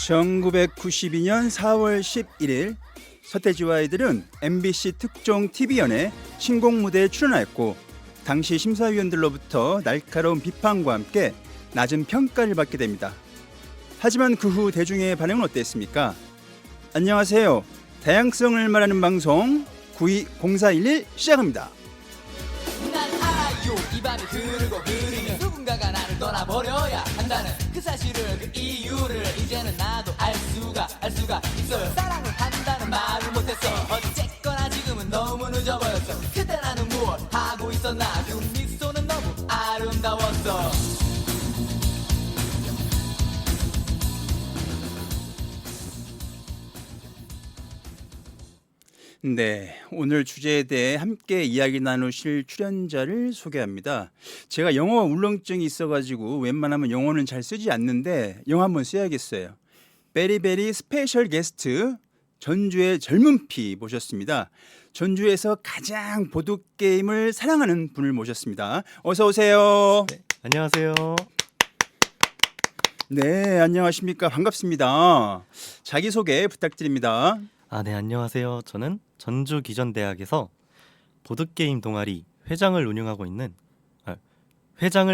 1992년 4월 11일 서태지와 아이들은 MBC 특종 TV연의 신곡 무대에 출연하였고 당시 심사위원들로부터 날카로운 비판과 함께 낮은 평가를 받게 됩니다. 하지만 그 후 대중의 반응은 어땠습니까? 안녕하세요. 다양성을 말하는 방송 920411 시작합니다. 난 알아요. 이 밤이 흐르고 흐르면 누군가가 나를 떠나버려야 한다는 그 사실을, 그 이유를 이제는 나도 알 수가 있어요. 사랑을 한다는 말을 못했어. 어쨌거나 지금은 너무 늦어버렸어. 그때 나는 무엇 하고 있었나. 그 미소는 너무 아름다웠어. 네, 오늘 주제에 대해 함께 이야기 나누실 출연자를 소개합니다. 제가 영어 울렁증이 있어가지고 웬만하면 영어는 잘 쓰지 않는데 영어 한번 써야겠어요. 베리베리 스페셜 게스트 전주의 젊은 피 모셨습니다. 전주에서 가장 보드게임을 사랑하는 분을 모셨습니다. 어서 오세요. 네, 안녕하세요. 네, 안녕하십니까. 반갑습니다. 자기소개 부탁드립니다. 네, 안녕하세요. 저는 전주기전대학에서 보드게임 동아리 회장을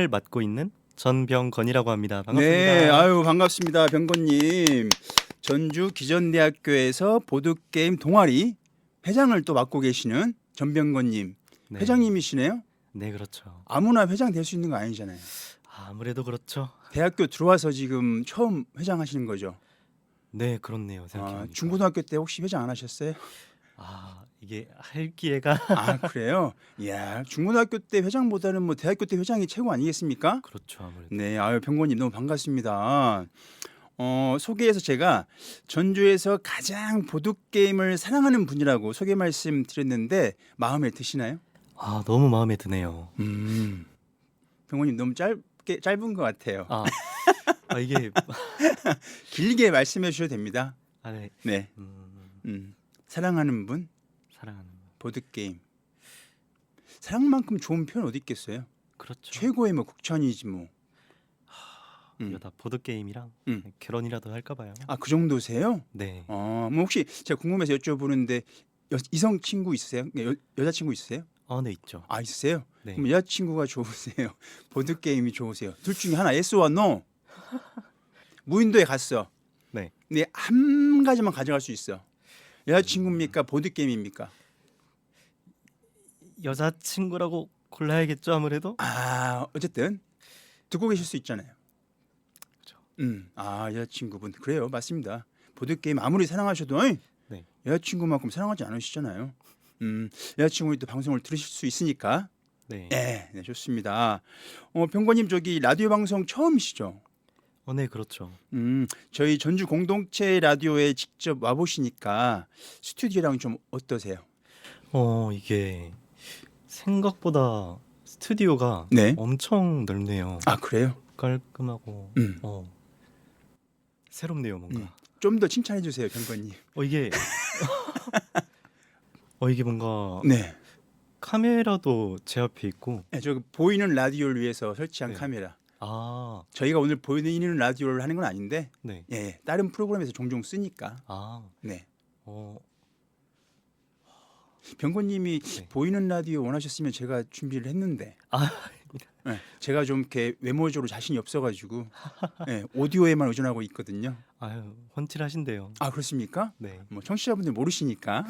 맡고 있는 전병건이라고 합니다. 반갑습니다. 네, 반갑습니다. 병건님. 전주 기전대학교에서 보드게임 동아리 회장을 또 맡고 계시는 전병건님. 네. 회장님이시네요. 네, 그렇죠. 아무나 회장 될 수 있는 거 아니잖아요. 아무래도 그렇죠. 대학교 들어와서 지금 처음 회장하시는 거죠. 네, 그렇네요. 생각해보니까. 중고등학교 때 혹시 회장 안 하셨어요? 이게 할 기회가 그래요? 이야, 중고등학교 때 회장보다는 뭐 대학교 때 회장이 최고 아니겠습니까? 그렇죠, 아무래도. 네, 병건님 너무 반갑습니다. 소개해서 제가 전주에서 가장 보드게임을 사랑하는 분이라고 소개 말씀 드렸는데 마음에 드시나요? 너무 마음에 드네요. 병건님 너무 짧은 것 같아요. 이게 길게 말씀해 주셔도 됩니다. 네. 네, 사랑하는 분, 사랑하는 보드게임. 사랑만큼 좋은 표현 어디 있겠어요? 그렇죠. 최고의 뭐 극찬이지 뭐. 이러다 보드게임이랑 결혼이라도 할까 봐요. 그 정도세요? 네. 뭐 혹시 제가 궁금해서 여쭤보는데 이성 친구 있으세요? 여자친구 있으세요? 네, 있죠. 있으세요? 네. 그럼 여자친구가 좋으세요? 보드게임이 좋으세요? 둘 중에 하나, 예스와 노. 무인도에 갔어. 네. 근데 한 가지만 가져갈 수 있어. 여자친구입니까? 보드게임입니까? 여자친구라고 골라야겠죠, 아무래도. 어쨌든 듣고 계실 수 있잖아요. 그렇죠. 여자친구분. 그래요, 맞습니다. 보드게임 아무리 사랑하셔도 네. 여자친구만큼 사랑하지 않으시잖아요. 여자친구이 또 방송을 들으실 수 있으니까. 네. 네, 좋습니다. 병건님 저기 라디오 방송 처음이시죠? 네, 그렇죠. 저희 전주 공동체 라디오에 직접 와 보시니까 스튜디오랑 좀 어떠세요? 이게 생각보다 스튜디오가 네. 엄청 넓네요. 그래요? 깔끔하고 새롭네요, 뭔가. 좀 더 칭찬해 주세요, 병건님. 이게 이게 뭔가 네. 카메라도 제 앞에 있고. 네, 저 보이는 라디오를 위해서 설치한 네. 카메라. 저희가 저희가 오늘 보이는 라디오를 하는 건 아닌데, 네. 다른 프로그램에서 종종 쓰니까. 네. 어, 병건님이 네. 보이는 라디오 원하셨으면 제가 준비를 했는데, 아닙니다. 제가 좀 이렇게 외모적으로 자신이 없어가지고 오디오에만 의존하고 있거든요. 훤칠하신데요. 그렇습니까? 네. 뭐 청취자분들 모르시니까.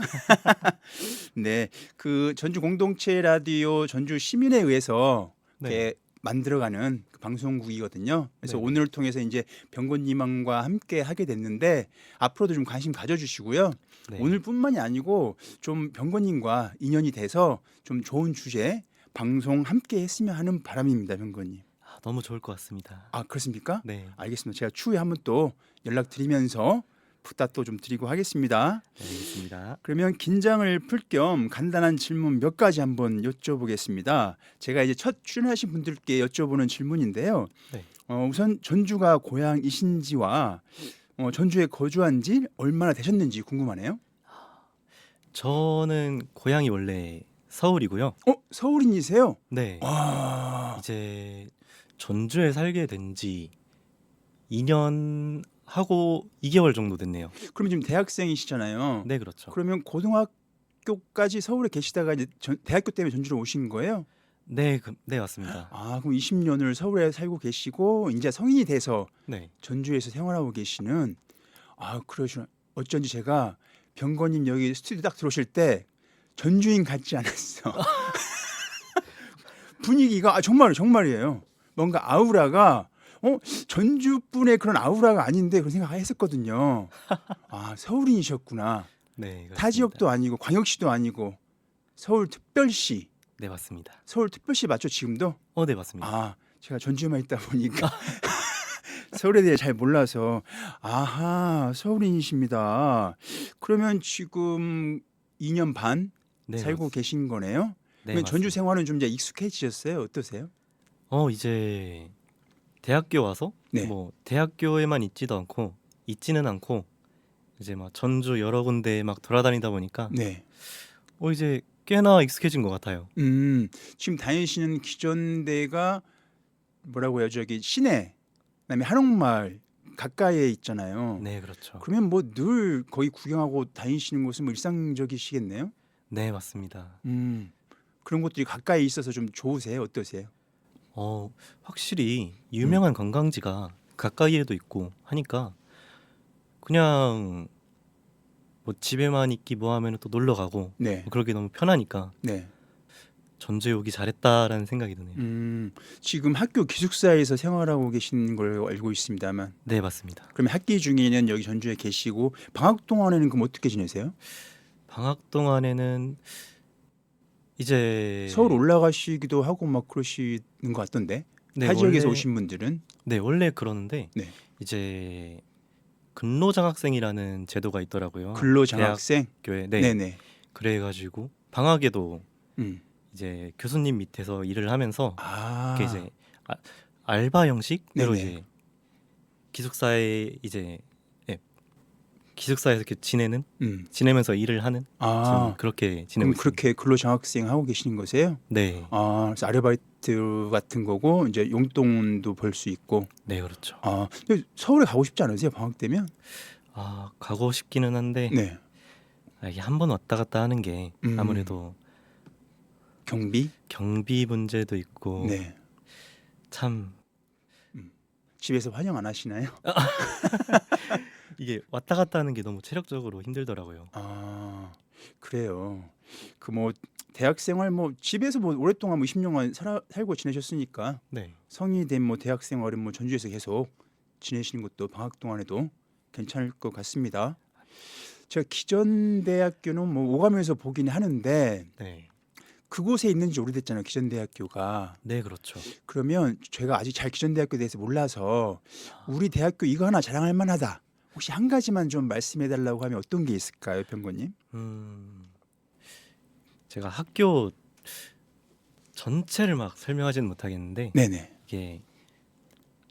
네, 그 전주 공동체 라디오 전주 시민에 의해서 네. 이렇게 만들어가는 그 방송국이거든요. 그래서 네. 오늘을 통해서 이제 병건님과 함께 하게 됐는데 앞으로도 좀 관심 가져주시고요. 네. 오늘뿐만이 아니고 좀 병건님과 인연이 돼서 좀 좋은 주제 방송 함께 했으면 하는 바람입니다, 병건님. 너무 좋을 것 같습니다. 그렇습니까? 네. 알겠습니다. 제가 추후에 한번 또 연락드리면서 부탁도 좀 드리고 하겠습니다. 네, 알겠습니다. 그러면 긴장을 풀 겸 간단한 질문 몇 가지 한번 여쭤보겠습니다. 제가 이제 첫 출연하신 분들께 여쭤보는 질문인데요. 네. 우선 전주가 고향이신지와 전주에 거주한 지 얼마나 되셨는지 궁금하네요. 저는 고향이 원래 서울이고요. 서울인이세요? 네. 와, 이제 전주에 살게 된 지 2년 하고 2개월 정도 됐네요. 그럼 지금 대학생이시잖아요. 네, 그렇죠. 그러면 고등학교까지 서울에 계시다가 이제 대학교 때문에 전주로 오신 거예요? 네, 네, 맞습니다. 아, 그럼 20년을 서울에 살고 계시고 이제 성인이 돼서 네. 전주에서 생활하고 계시는 아, 그러시나. 어쩐지 제가 병건님 여기 스튜디오 딱 들어오실 때 전주인 같지 않았어. 분위기가 정말이에요. 뭔가 아우라가 전주 분의 그런 아우라가 아닌데 그런 생각했었거든요. 아, 서울인이셨구나. 네, 타 그렇습니다. 지역도 아니고 광역시도 아니고 서울특별시. 네, 맞습니다. 서울특별시 맞죠 지금도? 네, 맞습니다. 아, 제가 전주에만 있다 보니까 서울에 대해 잘 몰라서. 아하, 서울인이십니다. 그러면 지금 2년 반 네, 살고 계신 거네요? 네, 그러면 전주 맞습니다. 생활은 좀 이제 익숙해지셨어요? 어떠세요? 이제 대학교 와서 네. 뭐 대학교에만 있지는 않고 이제 막 전주 여러 군데 막 돌아다니다 보니까 네. 이제 꽤나 익숙해진 것 같아요. 지금 다니시는 기존대가 뭐라고 해요? 저기 시내, 그다음에 한옥마을 가까이에 있잖아요. 네, 그렇죠. 그러면 뭐 늘 거의 구경하고 다니시는 곳은 뭐 일상적이시겠네요? 네, 맞습니다. 그런 곳들이 가까이 있어서 좀 좋으세요? 어떠세요? 확실히 유명한 관광지가 가까이에도 있고 하니까 그냥 뭐 집에만 있기 뭐 하면 또 놀러 가고 네. 뭐 그러기 너무 편하니까 네. 전주에 오기 잘했다라는 생각이 드네요. 지금 학교 기숙사에서 생활하고 계신 걸 알고 있습니다만, 네, 맞습니다. 그러면 학기 중에는 여기 전주에 계시고 방학 동안에는 그럼 어떻게 지내세요? 방학 동안에는 이제 서울 올라가시기도 하고 막 그러시는 것 같던데. 네, 타 지역에서 원래 오신 분들은. 네, 원래 그러는데 네. 이제 근로장학생이라는 제도가 있더라고요. 근로장학생. 대학교에. 네. 네네. 그래가지고 방학에도 음. 이제 교수님 밑에서 일을 하면서 아. 그게 이제 알바 형식으로 네네. 이제 기숙사에 이제 기숙사에서 이렇게 지내면서 일을 하는 아. 지금 그렇게 그럼 지내고 있습니다. 그렇게 근로장학생 하고 계시는 거세요? 네, 아, 그래서 아르바이트 같은 거고 이제 용돈도 벌 수 있고. 네, 그렇죠. 아, 근데 서울에 가고 싶지 않으세요? 방학 되면? 가고 싶기는 한데 네. 이게 한 번 왔다 갔다 하는 게 음. 아무래도 경비? 경비 문제도 있고 네. 참 집에서 환영 안 하시나요? 이게 왔다 갔다 하는 게 너무 체력적으로 힘들더라고요. 아, 그래요. 그 뭐 대학 생활 뭐 집에서 뭐 오랫동안 뭐 20년간 살고 지내셨으니까 네, 성인이 된 뭐 대학 생활은 뭐 전주에서 계속 지내시는 것도 방학 동안에도 괜찮을 것 같습니다. 제가 기존 대학교는 뭐 오가면서 보긴 하는데 네, 그곳에 있는지 오래됐잖아요. 기존 대학교가. 네, 그렇죠. 그러면 제가 아직 잘 기존 대학교에 대해서 몰라서 우리 대학교 이거 하나 자랑할 만하다. 혹시 한 가지만 좀 말씀해 달라고 하면 어떤 게 있을까요, 병건님? 제가 학교 전체를 막 설명하지는 못하겠는데 네네. 이게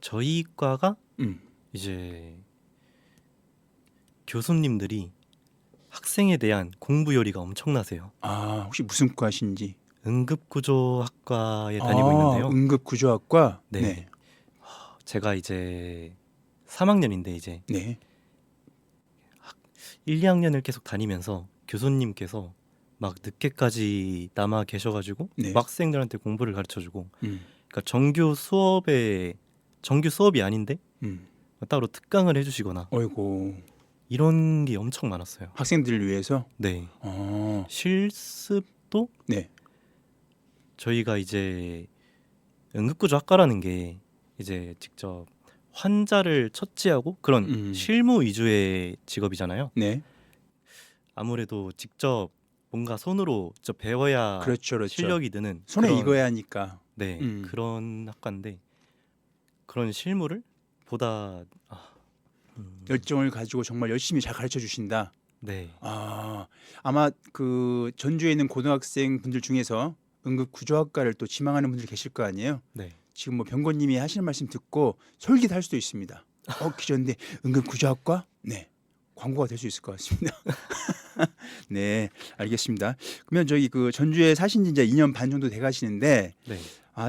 저희 과가 음. 이제 교수님들이 학생에 대한 공부 요리가 엄청나세요. 아, 혹시 무슨 과신지? 응급구조학과에 다니고 있는데요. 응급구조학과. 네. 네. 제가 이제 3학년인데 이제 네. 1, 2학년을 계속 다니면서 교수님께서 막 늦게까지 남아 계셔가지고 네. 막 학생들한테 공부를 가르쳐주고, 음. 그러니까 정규 수업이 아닌데 음. 따로 특강을 해주시거나 어이고. 이런 게 엄청 많았어요. 학생들을 위해서. 네, 어. 실습도 네. 저희가 이제 응급구조학과라는 게 이제 직접 환자를 처치하고 그런 실무 위주의 직업이잖아요. 네. 아무래도 직접 뭔가 손으로 직접 배워야 그렇죠, 그렇죠. 실력이 느는 손에 그런, 익어야 하니까. 네, 음. 그런 학과인데 그런 실무를 보다 열정을 가지고 정말 열심히 잘 가르쳐 주신다. 네, 아, 아마 그 전주에 있는 고등학생 분들 중에서 응급구조학과를 또 지망하는 분들 계실 거 아니에요? 네, 지금 뭐 병건님이 하시는 말씀 듣고 솔깃할 수도 있습니다. 기존대 응급구조학과? 네. 광고가 될 수 있을 것 같습니다. 네, 알겠습니다. 그러면 저기 그 전주에 사신 지 이제 2년 반 정도 돼 가시는데 네.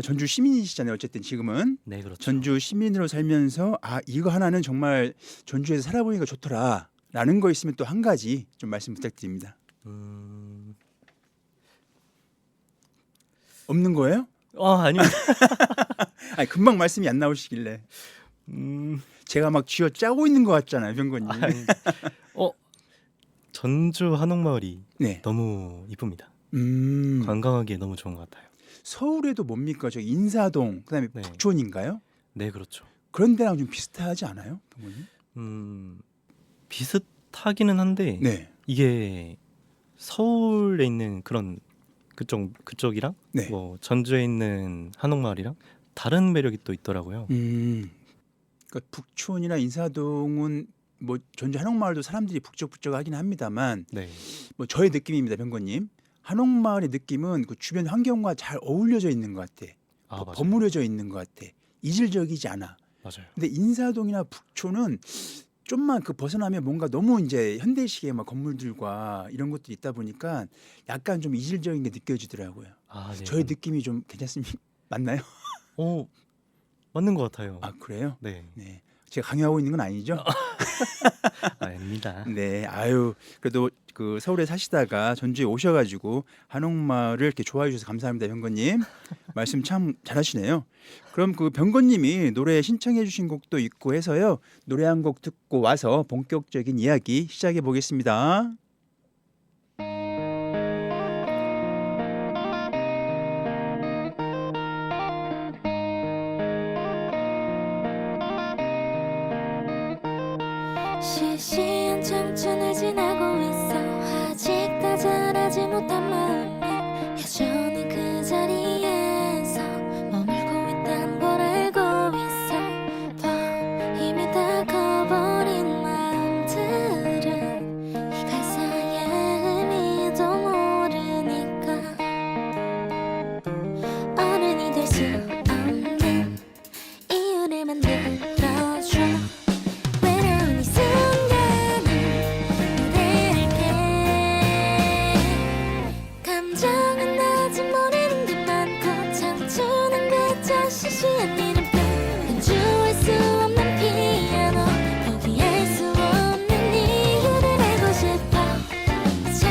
전주 시민이시잖아요. 어쨌든 지금은 네, 그렇죠. 전주 시민으로 살면서 이거 하나는 정말 전주에서 살아보니까 좋더라라는 거 있으면 또 한 가지 좀 말씀 부탁드립니다. 없는 거예요? 아닙니다. 아니 금방 말씀이 안 나오시길래 제가 막 쥐어 짜고 있는 것 같잖아요, 병건님. 전주 한옥마을이 네. 너무 이쁩니다. 관광하기에 너무 좋은 것 같아요. 서울에도 뭡니까? 저 인사동, 그다음에 네. 북촌인가요? 네, 그렇죠. 그런 데랑 좀 비슷하지 않아요, 병건님? 비슷하기는 한데 네. 이게 서울에 있는 그런 그쪽이랑 네. 뭐 전주에 있는 한옥마을이랑 다른 매력이 또 있더라고요. 그러니까 북촌이나 인사동은 뭐 전주 한옥마을도 사람들이 북적북적하긴 합니다만 네, 뭐 저의 느낌입니다, 병건님. 한옥마을의 느낌은 그 주변 환경과 잘 어울려져 있는 것 같아. 맞아요. 버무려져 있는 것 같아. 이질적이지 않아. 맞아요. 근데 인사동이나 북촌은 좀만 그 벗어나면 뭔가 너무 이제 현대식의 막 건물들과 이런 것들이 있다 보니까 약간 좀 이질적인 게 느껴지더라고요. 네. 저의 느낌이 좀 괜찮습니까? 맞나요? 맞는 것 같아요. 그래요? 네, 네. 제가 강요하고 있는 건 아니죠? 아닙니다. 네. 그래도 그 서울에 사시다가 전주에 오셔가지고 한옥마을을 이렇게 좋아해 주셔서 감사합니다, 병건님. 말씀 참 잘하시네요. 그럼 그 병건님이 노래 신청해 주신 곡도 있고 해서요. 노래 한 곡 듣고 와서 본격적인 이야기 시작해 보겠습니다. 시시한 청춘을 지나고 있어 아직 다 자라지 못한 마음이 여전히 그 자리에서 머물고 있단 걸 알고 있어 더 이미 다 커버린 마음들은 이 가사의 의미도 모르니까 어른이 될 수 없는 이유를 만들어줘 외로운 이 순간을 노래할게 감정은 아직 모르는 게 많고 청춘은 그저 시시한 이름뿐 연주할 수 없는 피아노 포기할 수 없는 이유를 알고 싶어 자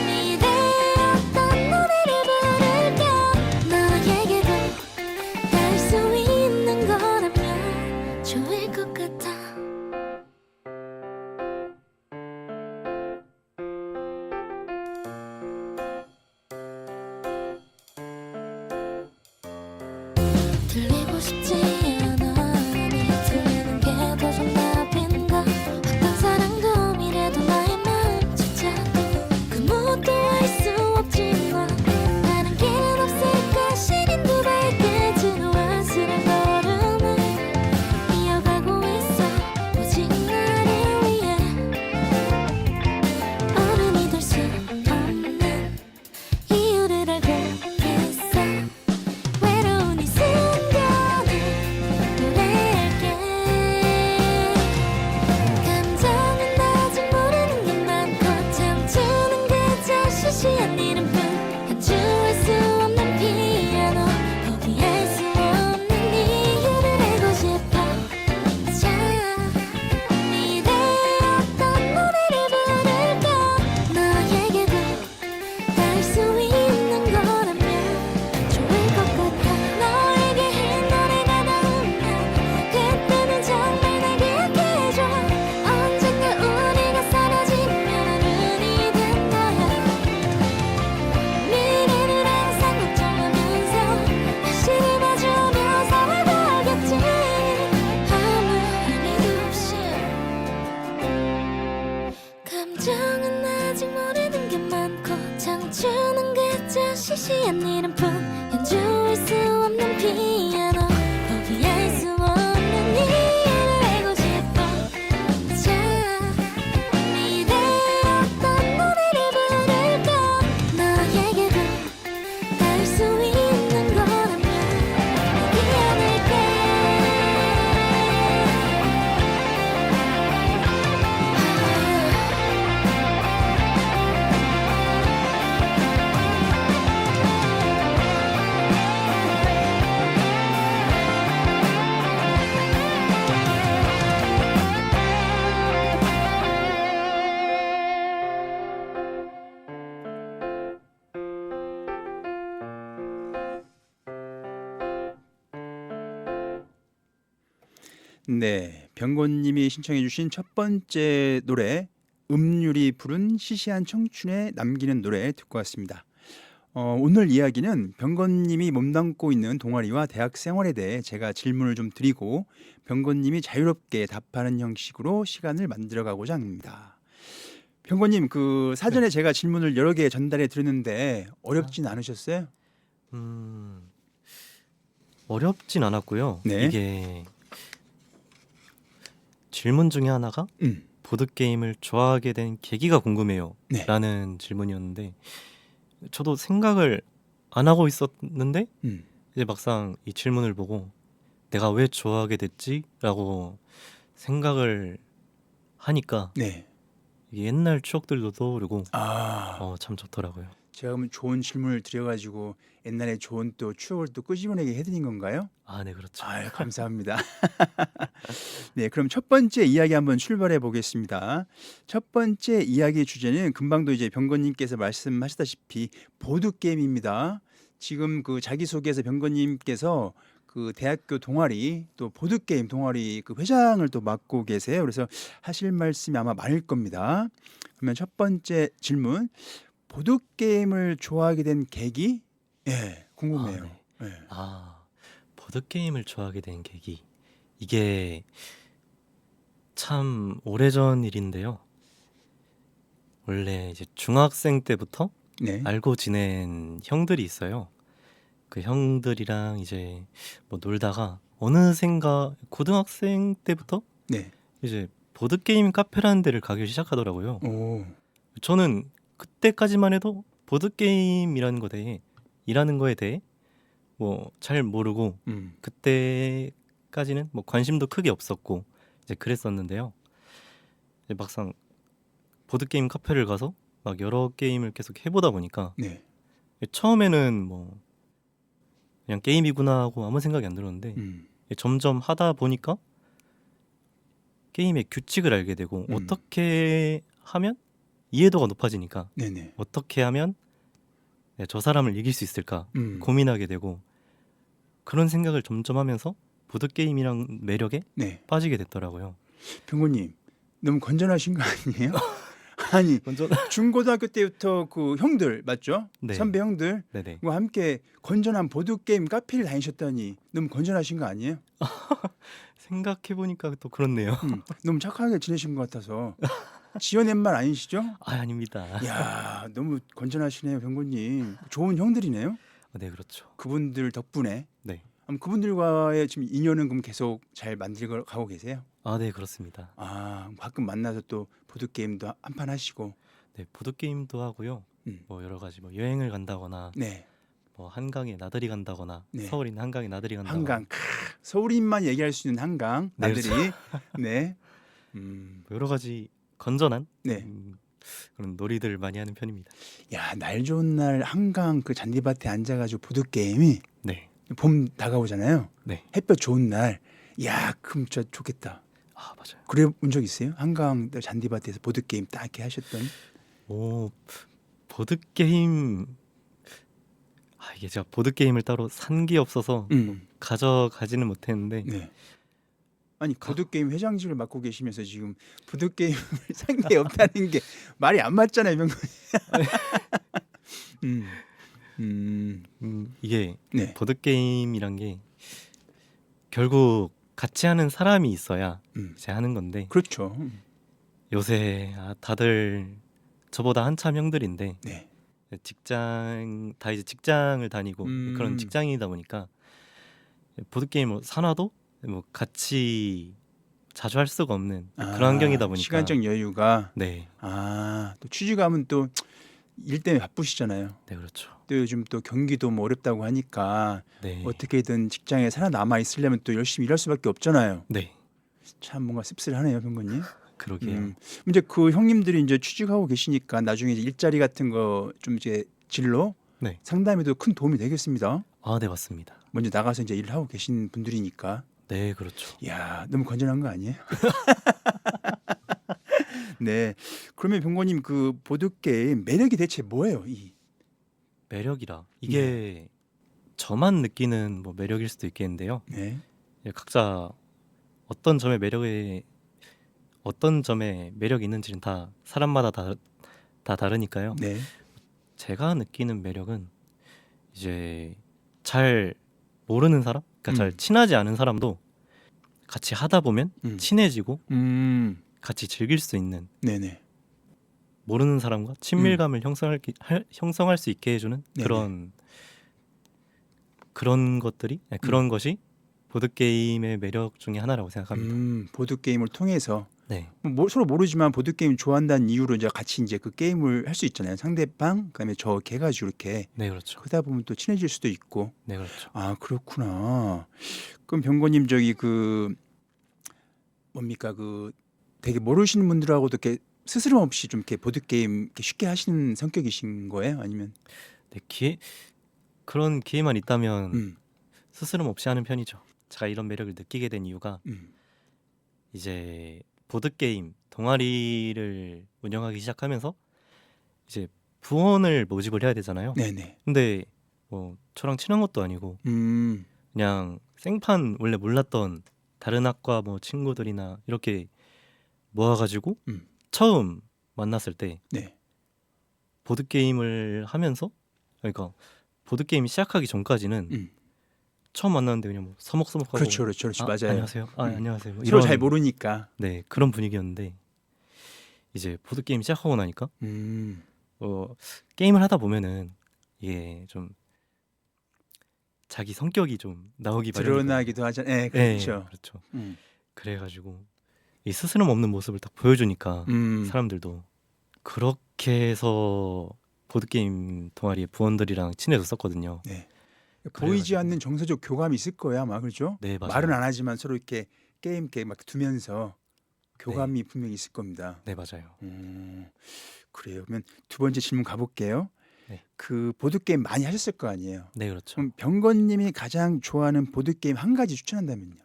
미래의 어떤 노래를 부를까 너에게도 닿을 수 있는 거라면 좋을 것 같아 들리고 싶지 않아 네 들리는 게 더 좋나 빈가 어떤 사랑도 미래도 나의 마음조차도 그 무엇도 알 수 없지만 다른 길은 없을까 시린 두 발끝으로 안쓰러운 걸음을 이어가고 있어 오직 나를 위해 어른이 될 수 없는 이유를 알고 있어 외로운 이 순간을 네, 병곤님이 신청해주신 첫 번째 노래 음률이 부른 시시한 청춘에 남기는 노래 듣고 왔습니다. 오늘 이야기는 병건님이 몸담고 있는 동아리와 대학 생활에 대해 제가 질문을 좀 드리고 병건님이 자유롭게 답하는 형식으로 시간을 만들어가고자 합니다. 병건님, 그 사전에 제가 질문을 여러 개 전달해 드렸는데 어렵진 않으셨어요? 어렵진 않았고요. 네. 이게 질문 중에 하나가 음, 보드 게임을 좋아하게 된 계기가 궁금해요. 네. 라는 질문이었는데 저도 생각을 안 하고 있었는데 음, 이제 막상 이 질문을 보고 내가 왜 좋아하게 됐지라고 생각을 하니까 네. 이게 옛날 추억들도 떠오르고 아, 참 좋더라고요. 제가 그러면 좋은 질문을 드려가지고 옛날에 좋은 또 추억을 또 끄집어내게 해드린 건가요? 네, 그렇죠. 아유, 감사합니다. 네, 그럼 첫 번째 이야기 한번 출발해 보겠습니다. 첫 번째 이야기 주제는 금방도 이제 병건님께서 말씀하셨다시피 보드 게임입니다. 지금 그 자기소개에서 병건님께서 그 대학교 동아리 또 보드 게임 동아리 그 회장을 또 맡고 계세요. 그래서 하실 말씀이 아마 많을 겁니다. 그러면 첫 번째 질문, 보드 게임을 좋아하게 된 계기? 예, 궁금해요. 네. 예. 보드 게임을 좋아하게 된 계기. 이게 참 오래전 일인데요. 원래 이제 중학생 때부터 네. 알고 지낸 형들이 있어요. 그 형들이랑 이제 뭐 놀다가 어느샌가 고등학생 때부터 네. 이제 보드 게임 카페라는 데를 가기 시작하더라고요. 오. 저는 그때까지만 해도 보드 게임이라는 거에 대해 뭐 잘 모르고 음. 그때까지는 뭐 관심도 크게 없었고 이제 그랬었는데요. 이제 막상 보드 게임 카페를 가서 막 여러 게임을 계속 해보다 보니까 네. 처음에는 뭐 그냥 게임이구나 하고 아무 생각이 안 들었는데 음. 점점 하다 보니까 게임의 규칙을 알게 되고 어떻게 하면 이해도가 높아지니까 네네. 어떻게 하면 저 사람을 이길 수 있을까 음. 고민하게 되고 그런 생각을 점점 하면서 보드게임이랑 매력에 네. 빠지게 됐더라고요. 병고님 너무 건전하신 거 아니에요? 아니 먼저 중고등학교 때부터 그 형들 맞죠? 네. 선배 형들 네네. 과 함께 건전한 보드 게임 카페를 다니셨다니 너무 건전하신 거 아니에요? 생각해보니까 또 그렇네요. 너무 착하게 지내신 것 같아서 지어낸 말 아니시죠? 아닙니다. 이야 너무 건전하시네요 병고님. 좋은 형들이네요. 네, 그렇죠. 그분들 덕분에 네. 그럼 그분들과의 지금 인연은 그럼 계속 잘 만들어 가고 계세요? 네, 그렇습니다. 가끔 만나서 또 보드 게임도 한판 하시고. 네, 보드게임도 하고요. 음. 뭐 여러 가지 뭐 여행을 간다거나 네. 뭐 한강에 나들이 간다거나 네. 서울에 있는 한강에 나들이 간다거나 한강. 서울인만 얘기할 수 있는 한강 네, 나들이. 네. 뭐 여러 가지 건전한 네. 그런 놀이들 많이 하는 편입니다. 야, 날 좋은 날 한강 그 잔디밭에 앉아가지고 보드 게임이 네. 봄 다가오잖아요. 네. 햇볕 좋은 날. 야, 그럼 진짜 좋겠다. 맞아요. 그래 본 적 있어요? 한강 잔디밭에서 보드 게임 딱 이렇게 하셨던. 보드게임 이게 제가 보드게임을 따로 산 게 없어서 가져가지는 못했는데 네. 아니 보드 게임 회장직을 맡고 계시면서 지금 보드 게임을 산 게 없다는 게 말이 안 맞잖아요, 병건. 이게 네. 보드게임이란 게 결국 같이 하는 사람이 있어야 음. 이제 하는 건데 그렇죠. 요새 다들 저보다 한참 형들인데 네. 직장 다 이제 직장을 다니고 그런 직장인이다 보니까 보드게임을 사놔도 뭐 같이 자주 할 수가 없는 그런 환경이다 보니까 시간적 여유가. 네, 또 취직하면 또 일 때문에 바쁘시잖아요. 네, 그렇죠. 또 요즘 또 경기도 뭐 어렵다고 하니까 네, 어떻게든 직장에 살아남아 있으려면 또 열심히 일할 수밖에 없잖아요. 네, 참 뭔가 씁쓸하네요, 병건님. 그러게요. 이제 그 형님들이 이제 취직하고 계시니까 나중에 이제 일자리 같은 거 좀 이제 진로 네. 상담에도 큰 도움이 되겠습니다. 네, 맞습니다. 먼저 나가서 이제 일을 하고 계신 분들이니까. 네, 그렇죠. 이야, 너무 건전한 거 아니에요? 네. 그러면 병건님 그 보드 게임 매력이 대체 뭐예요? 매력이라 이게 저만 느끼는 뭐 매력일 수도 있겠는데요. 네. 각자 어떤 점에 매력이 있는지는 다 사람마다 다 다르니까요. 네. 제가 느끼는 매력은 이제 잘 모르는 사람, 그러니까 잘 친하지 않은 사람도 같이 하다 보면 친해지고 같이 즐길 수 있는, 네네. 모르는 사람과 친밀감을 형성할 수 있게 해주는 네네. 그런 것들이 그런 것이 보드 게임의 매력 중에 하나라고 생각합니다. 보드 게임을 통해서 네, 서로 모르지만 보드 게임 좋아한다는 이유로 이제 같이 이제 그 게임을 할 수 있잖아요. 상대방 그다음에 저 걔가지고 이렇게 네 그렇죠. 그러다 보면 또 친해질 수도 있고. 네 그렇죠. 아 그렇구나. 그럼 병고님 저기 그 뭡니까 그 되게 모르시는 분들하고도 이렇게 스스럼 없이 좀 이렇게 보드 게임 이렇게 쉽게 하시는 성격이신 거예요? 아니면 네, 그런 기회만 있다면 음, 스스럼 없이 하는 편이죠. 제가 이런 매력을 느끼게 된 이유가 음, 이제 보드 게임 동아리를 운영하기 시작하면서 이제 부원을 모집을 해야 되잖아요. 네네. 근데 뭐 저랑 친한 것도 아니고 음, 그냥 생판 원래 몰랐던 다른 학과 뭐 친구들이나 이렇게 모아가지고 음. 처음 만났을 때 네. 보드 게임을 하면서, 그러니까 보드 게임 시작하기 전까지는 음. 처음 만났는데 그냥 뭐 서먹서먹하고 그렇죠, 그렇죠, 그렇죠. 맞아요. 안녕하세요. 안녕하세요. 뭐 서로 이런, 잘 모르니까. 네 그런 분위기였는데 이제 보드 게임 시작하고 나니까 음, 게임을 하다 보면은 이게 좀 자기 성격이 좀 나오기 마련이거든요. 드러나기도 하잖아요. 네, 네, 그렇죠. 그렇죠. 음, 그래가지고 이 스스럼 없는 모습을 딱 보여주니까 음. 사람들도 그렇게 해서 보드 게임 동아리의 부원들이랑 친해졌었거든요. 네. 보이지 그래가지고. 않는 정서적 교감이 있을 거야, 아마 그렇죠? 네 맞아요. 말은 안 하지만 서로 이렇게 게임 이렇게 막 두면서 교감이 분명히 있을 겁니다. 네 맞아요. 그래요. 그러면 두 번째 질문 가볼게요. 네. 그 보드 게임 많이 하셨을 거 아니에요. 네 그렇죠. 그럼 병건님이 가장 좋아하는 보드 게임 한 가지 추천한다면요?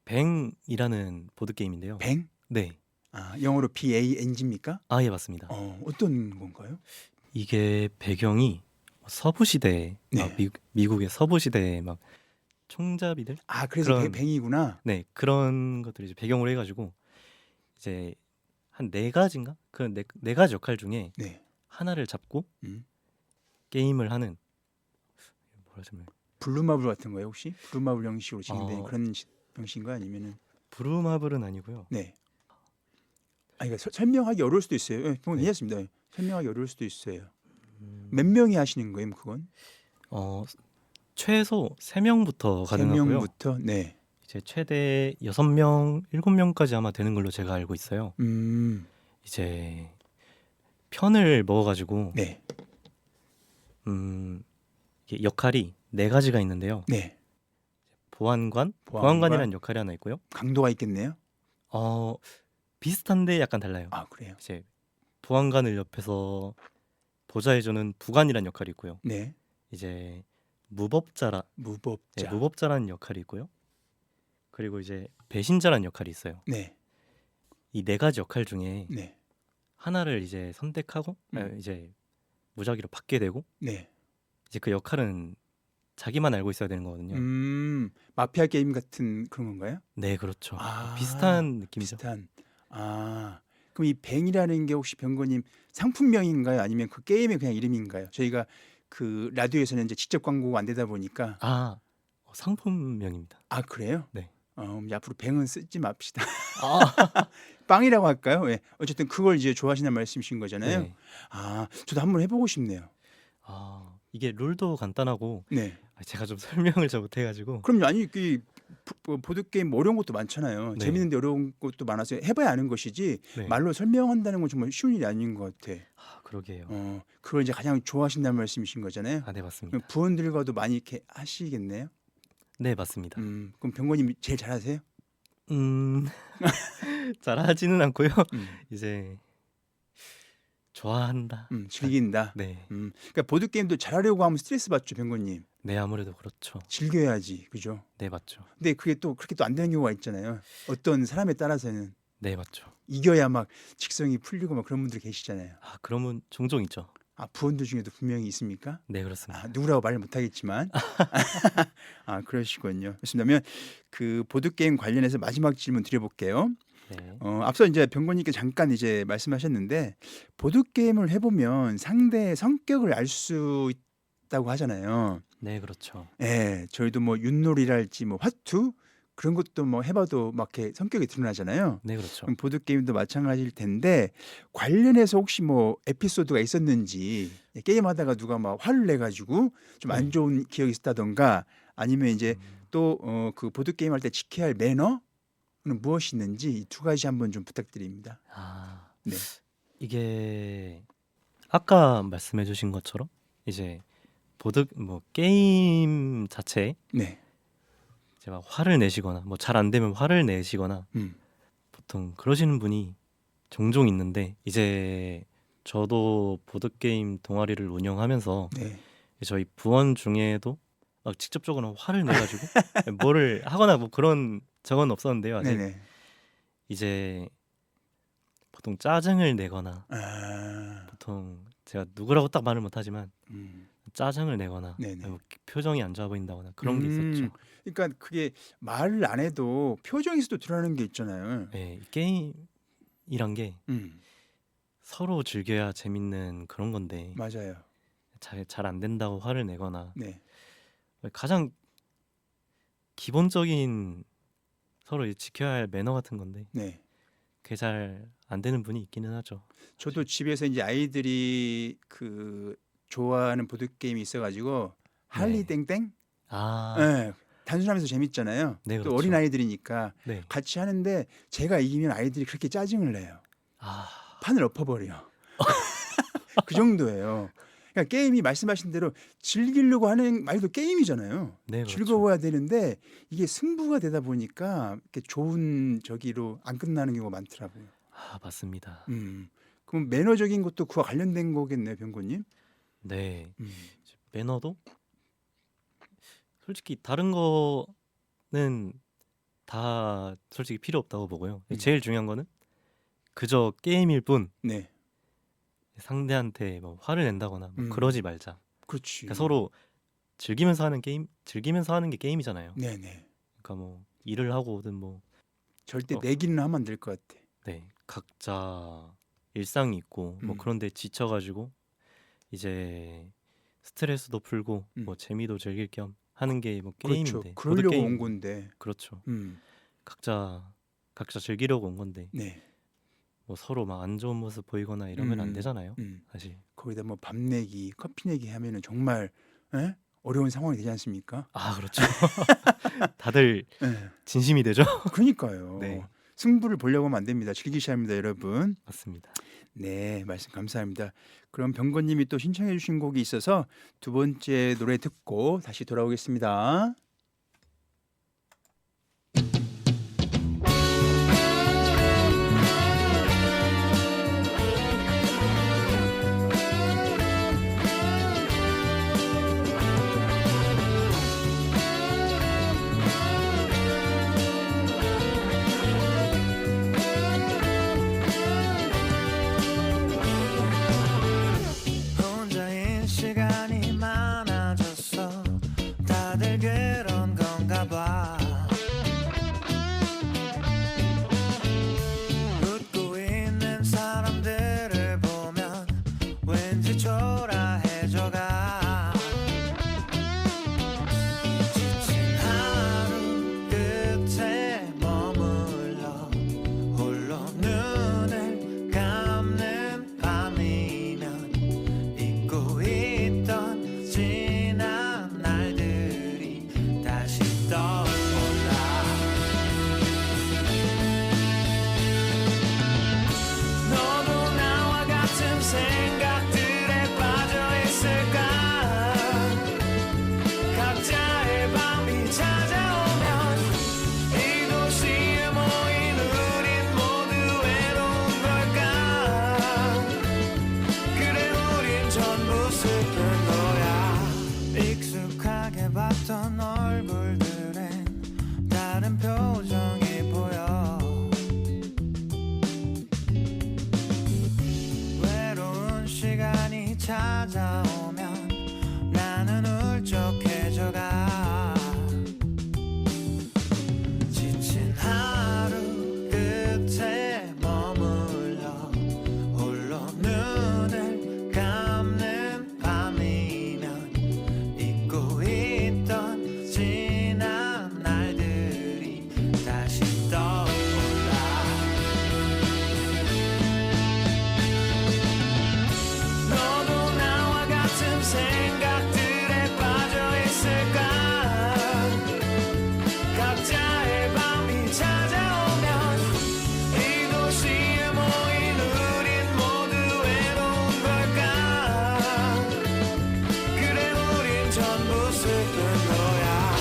뱅이라는 보드 게임인데요. 뱅? 네. 아, 영어로 BANG입니까? 아 예 맞습니다. 어떤 건가요? 이게 배경이 서부 시대, 네. 미국의 서부 시대 막 총잡이들, 아, 그래서 그런- 뱅이구나. 네 그런 것들을 이제 배경으로 해가지고 이제 한 네 가지인가 그런 네 가지 역할 중에 네. 하나를 잡고 음. 게임을 하는, 뭐라 하자면 블루마블 같은 거예요, 혹시? 블루마블 형식으로 진행된 어. 그런 형식인가 아니면은 브루마블은 아니고요. 네. 아, 이거 설명하기 어려울 수도 있어요. 예, 병건 네. 이해했습니다. 설명하기 어려울 수도 있어요. 음, 몇 명이 하시는 거예요, 그건? 최소 3명부터 세 가능하고요. 명부터 네. 이제 최대 6명, 7명까지 아마 되는 걸로 제가 알고 있어요. 이제 편을 먹어가지고 네. 이게 역할이 네 가지가 있는데요. 네. 보안관, 보안관. 보안관이라는 역할이 하나 있고요. 강도가 있겠네요. 비슷한데 약간 달라요. 아, 그래요. 이제 보안관을 옆에서 보좌해주는 부관이라는 역할이 있고요. 네. 이제 무법자. 무법자라는 역할이 있고요. 그리고 이제 배신자라는 역할이 있어요. 네. 이 네 가지 역할 중에 네. 하나를 이제 선택하고 이제 무작위로 받게 되고 네. 이제 그 역할은 자기만 알고 있어야 되는 거거든요. 마피아 게임 같은 그런 건가요? 네, 그렇죠. 아, 비슷한 느낌이죠. 비슷한. 아, 그럼 이 뱅이라는 게 혹시 병건님 상품명인가요? 아니면 그 게임의 그냥 이름인가요? 저희가 그 라디오에서는 이제 직접 광고가 안 되다 보니까 상품명입니다. 아, 그래요? 네. 이제 앞으로 뱅은 쓰지 맙시다. 아, 빵이라고 할까요? 예. 어쨌든 그걸 이제 좋아하시는 말씀이신 거잖아요. 네. 아, 저도 한번 해보고 싶네요. 이게 룰도 간단하고 네. 제가 좀 설명을 잘 못해가지고. 그럼요. 아니 그 보드 게임 어려운 것도 많잖아요. 네. 재밌는데 어려운 것도 많아서 해봐야 아는 것이지 네. 말로 설명한다는 건 정말 쉬운 일이 아닌 것 같아. 그러게요. 그걸 이제 가장 좋아하신다는 말씀이신 거잖아요. 네 맞습니다. 그럼 부원들과도 많이 이렇게 하시겠네요. 네 맞습니다. 그럼 병건님 제일 잘하세요? 잘하지는 않고요. 음, 이제 좋아한다. 즐긴다. 네, 그러니까 보드 게임도 잘하려고 하면 스트레스 받죠, 병건님. 네 아무래도 그렇죠. 즐겨야지, 그죠? 네 맞죠. 근데 그게 또 그렇게 또 안 되는 경우가 있잖아요. 어떤 사람에 따라서는 네 맞죠. 이겨야 막 직성이 풀리고 막 그런 분들 계시잖아요. 그러면 종종 있죠. 아, 부원들 중에도 분명히 있습니까? 네, 그렇습니다. 아, 누구라고 말을 못하겠지만 아, 그러시군요. 좋습니다. 그러면 그 보드 게임 관련해서 마지막 질문 드려볼게요. 네. 앞서 이제 병건님께 잠깐 이제 말씀하셨는데 보드 게임을 해보면 상대의 성격을 알 수 있다고 하잖아요. 네, 그렇죠. 예, 저희도 뭐 윷놀이랄지 뭐 화투 그런 것도 뭐 해봐도 막 이렇게 성격이 드러나잖아요. 네, 그렇죠. 그럼 보드 게임도 마찬가지일 텐데 관련해서 혹시 뭐 에피소드가 있었는지 게임하다가 누가 막 화를 내가지고 좀 안 네. 좋은 기억이 있었다던가 아니면 이제 음, 또 그 보드 게임 할 때 지켜야 할 매너는 무엇이 있는지 이 두 가지 한번 좀 부탁드립니다. 아, 네, 이게 아까 말씀해주신 것처럼 이제 보드 뭐 게임 자체에 네, 이제 막 화를 내시거나 뭐 잘 안 되면 화를 내시거나 음, 보통 그러시는 분이 종종 있는데 이제 저도 보드 게임 동아리를 운영하면서 네, 저희 부원 중에도 막 직접적으로 화를 내가지고 뭐를 하거나 뭐 그런 적은 없었는데요. 아직 네네. 이제 보통 짜증을 내거나 아, 보통 제가 누구라고 딱 말을 못하지만 음, 짜증을 내거나 네네. 뭐 표정이 안 좋아 보인다거나 그런 게 있었죠. 그러니까 그게 말을 안 해도 표정에서도 드러나는 게 있잖아요. 네, 이 게임이란 게 음, 서로 즐겨야 재밌는 그런 건데 맞아요. 잘 안 된다고 화를 내거나 네, 가장 기본적인 서로 이 지켜야 할 매너 같은 건데 네. 그게 잘 안 되는 분이 있기는 하죠. 저도 집에서 이제 아이들이 그 좋아하는 보드 게임이 있어가지고 할리 네. 땡땡, 아, 예, 단순하면서 재밌잖아요. 네, 또 그렇죠. 어린 아이들이니까 네. 같이 하는데 제가 이기면 아이들이 그렇게 짜증을 내요. 아, 판을 엎어버려. 그 정도예요. 그러니까 게임이 말씀하신 대로 즐기려고 하는 말도 게임이잖아요. 네, 그렇죠. 즐거워야 되는데 이게 승부가 되다 보니까 이렇게 좋은 저기로 안 끝나는 경우가 많더라고요. 아, 맞습니다. 그럼 매너적인 것도 그와 관련된 거겠네요, 병고님. 네, 음. 매너도 솔직히 다른 거는 다 솔직히 필요 없다고 보고요. 제일 중요한 거는 그저 게임일 뿐 네, 상대한테 뭐 화를 낸다거나 뭐 음. 그러지 말자. 그렇지. 그러니까 서로 즐기면서 하는 게 게임이잖아요. 네네. 그러니까 뭐 일을 하고 오든 뭐 절대 어. 내기는 하면 안 될 것 같아. 네, 각자 일상이 있고 뭐 음. 그런데 지쳐가지고 이제 스트레스도 풀고 음. 뭐 재미도 즐길 겸 하는 게 뭐 그렇죠. 게임인데 그러려고 보드게임. 온 건데. 그렇죠. 음. 각자 즐기려고 온 건데 네. 뭐 서로 막 안 좋은 모습 보이거나 이러면 안 되잖아요. 사실. 거기다 뭐 밥 내기, 커피 내기 하면은 정말 어려운 상황이 되지 않습니까? 아, 그렇죠. 다들 예. 진심이 되죠. 그러니까요. 네. 승부를 보려고 하면 안 됩니다. 즐기셔야 합니다, 여러분. 맞습니다. 네, 말씀 감사합니다. 그럼 병건님이 또 신청해 주신 곡이 있어서 두 번째 노래 듣고 다시 돌아오겠습니다. 혼자인 시간이 많아졌어. 다들 그런 건가 봐. 웃고 있는 사람들을 보면 왠지 초라해져가. 지친 하루 끝에 머물러 홀로 눈을 감는 밤이면 잊고 있던 지난 날들이 다시 떠올라. 너도 나와 같은 생각들에 빠져 있을까? 각자의 밤이 찾아오면 이 도시에 모인 우린 모두 외로운 걸까? 그래 우린 전부 슬픈 거야. 익숙하게 봤던 얼굴들엔 다른 표정이 보여. 외로운 시간이 차 슬픈 거야.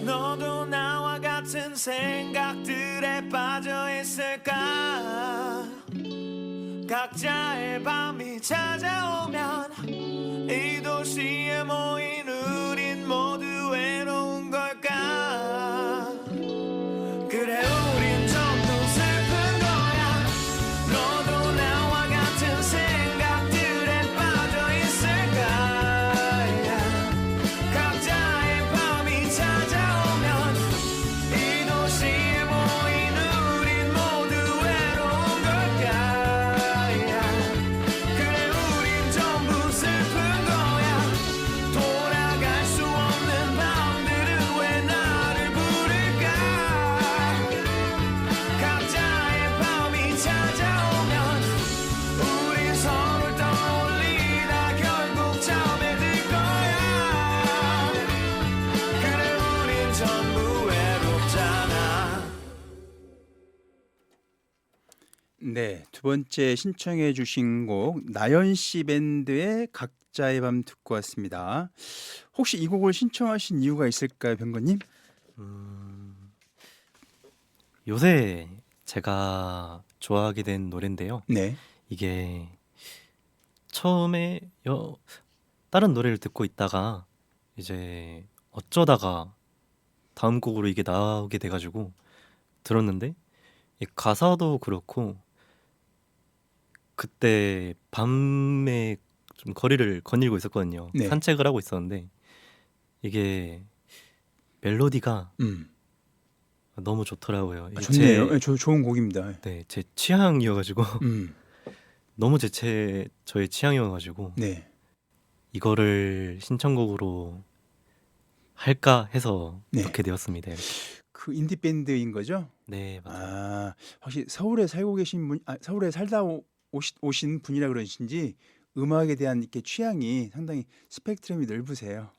너도 나와 같은 생각들에 빠져 있을까? 각자의 밤이 찾아오면 이 도시에 모인 우린 모두 외로운 걸까? 그래 우린 전부 슬픈 거야. 너도 나와 같은 생각들에 빠져 있을까? 각자의 밤이 찾아오면 이 도시에 모인 우린 모두 외로운 걸까? 그래 우린 전부 슬픈 거야. 돌아갈 수 없는 밤들은 왜 나를 부를까? 각자의 밤이 찾아오면 우린 서로를 떠올리다 결국 잠에 들 거야. 그래 우린 전부 외롭잖아. 네, 두 번째 신청해 주신 곡 나연 씨 밴드의 각자의 밤 듣고 왔습니다. 혹시 이 곡을 신청하신 이유가 있을까요, 병건님? 요새 제가 좋아하게 된 노래인데요. 네. 이게 처음에 다른 노래를 듣고 있다가 이제 어쩌다가 다음 곡으로 이게 나오게 돼가지고 들었는데 이 가사도 그렇고 그때 밤에 좀 거리를 거닐고 있었거든요. 네. 산책을 하고 있었는데 이게 멜로디가 너무 좋더라고요. 이게 좋네요. 네, 좋은 곡입니다. 제 취향이어가지고 음, 너무 저의 취향이어가지고 네. 이거를 신청곡으로 할까 해서 네. 넣게 되었습니다. 이렇게. 그 인디 밴드인 거죠? 네, 맞아요. 아, 혹시 서울에 살고 계신 분, 서울에 살다 오신 분이라 그러신지 음악에 대한 이렇게 취향이 상당히 스펙트럼이 넓으세요.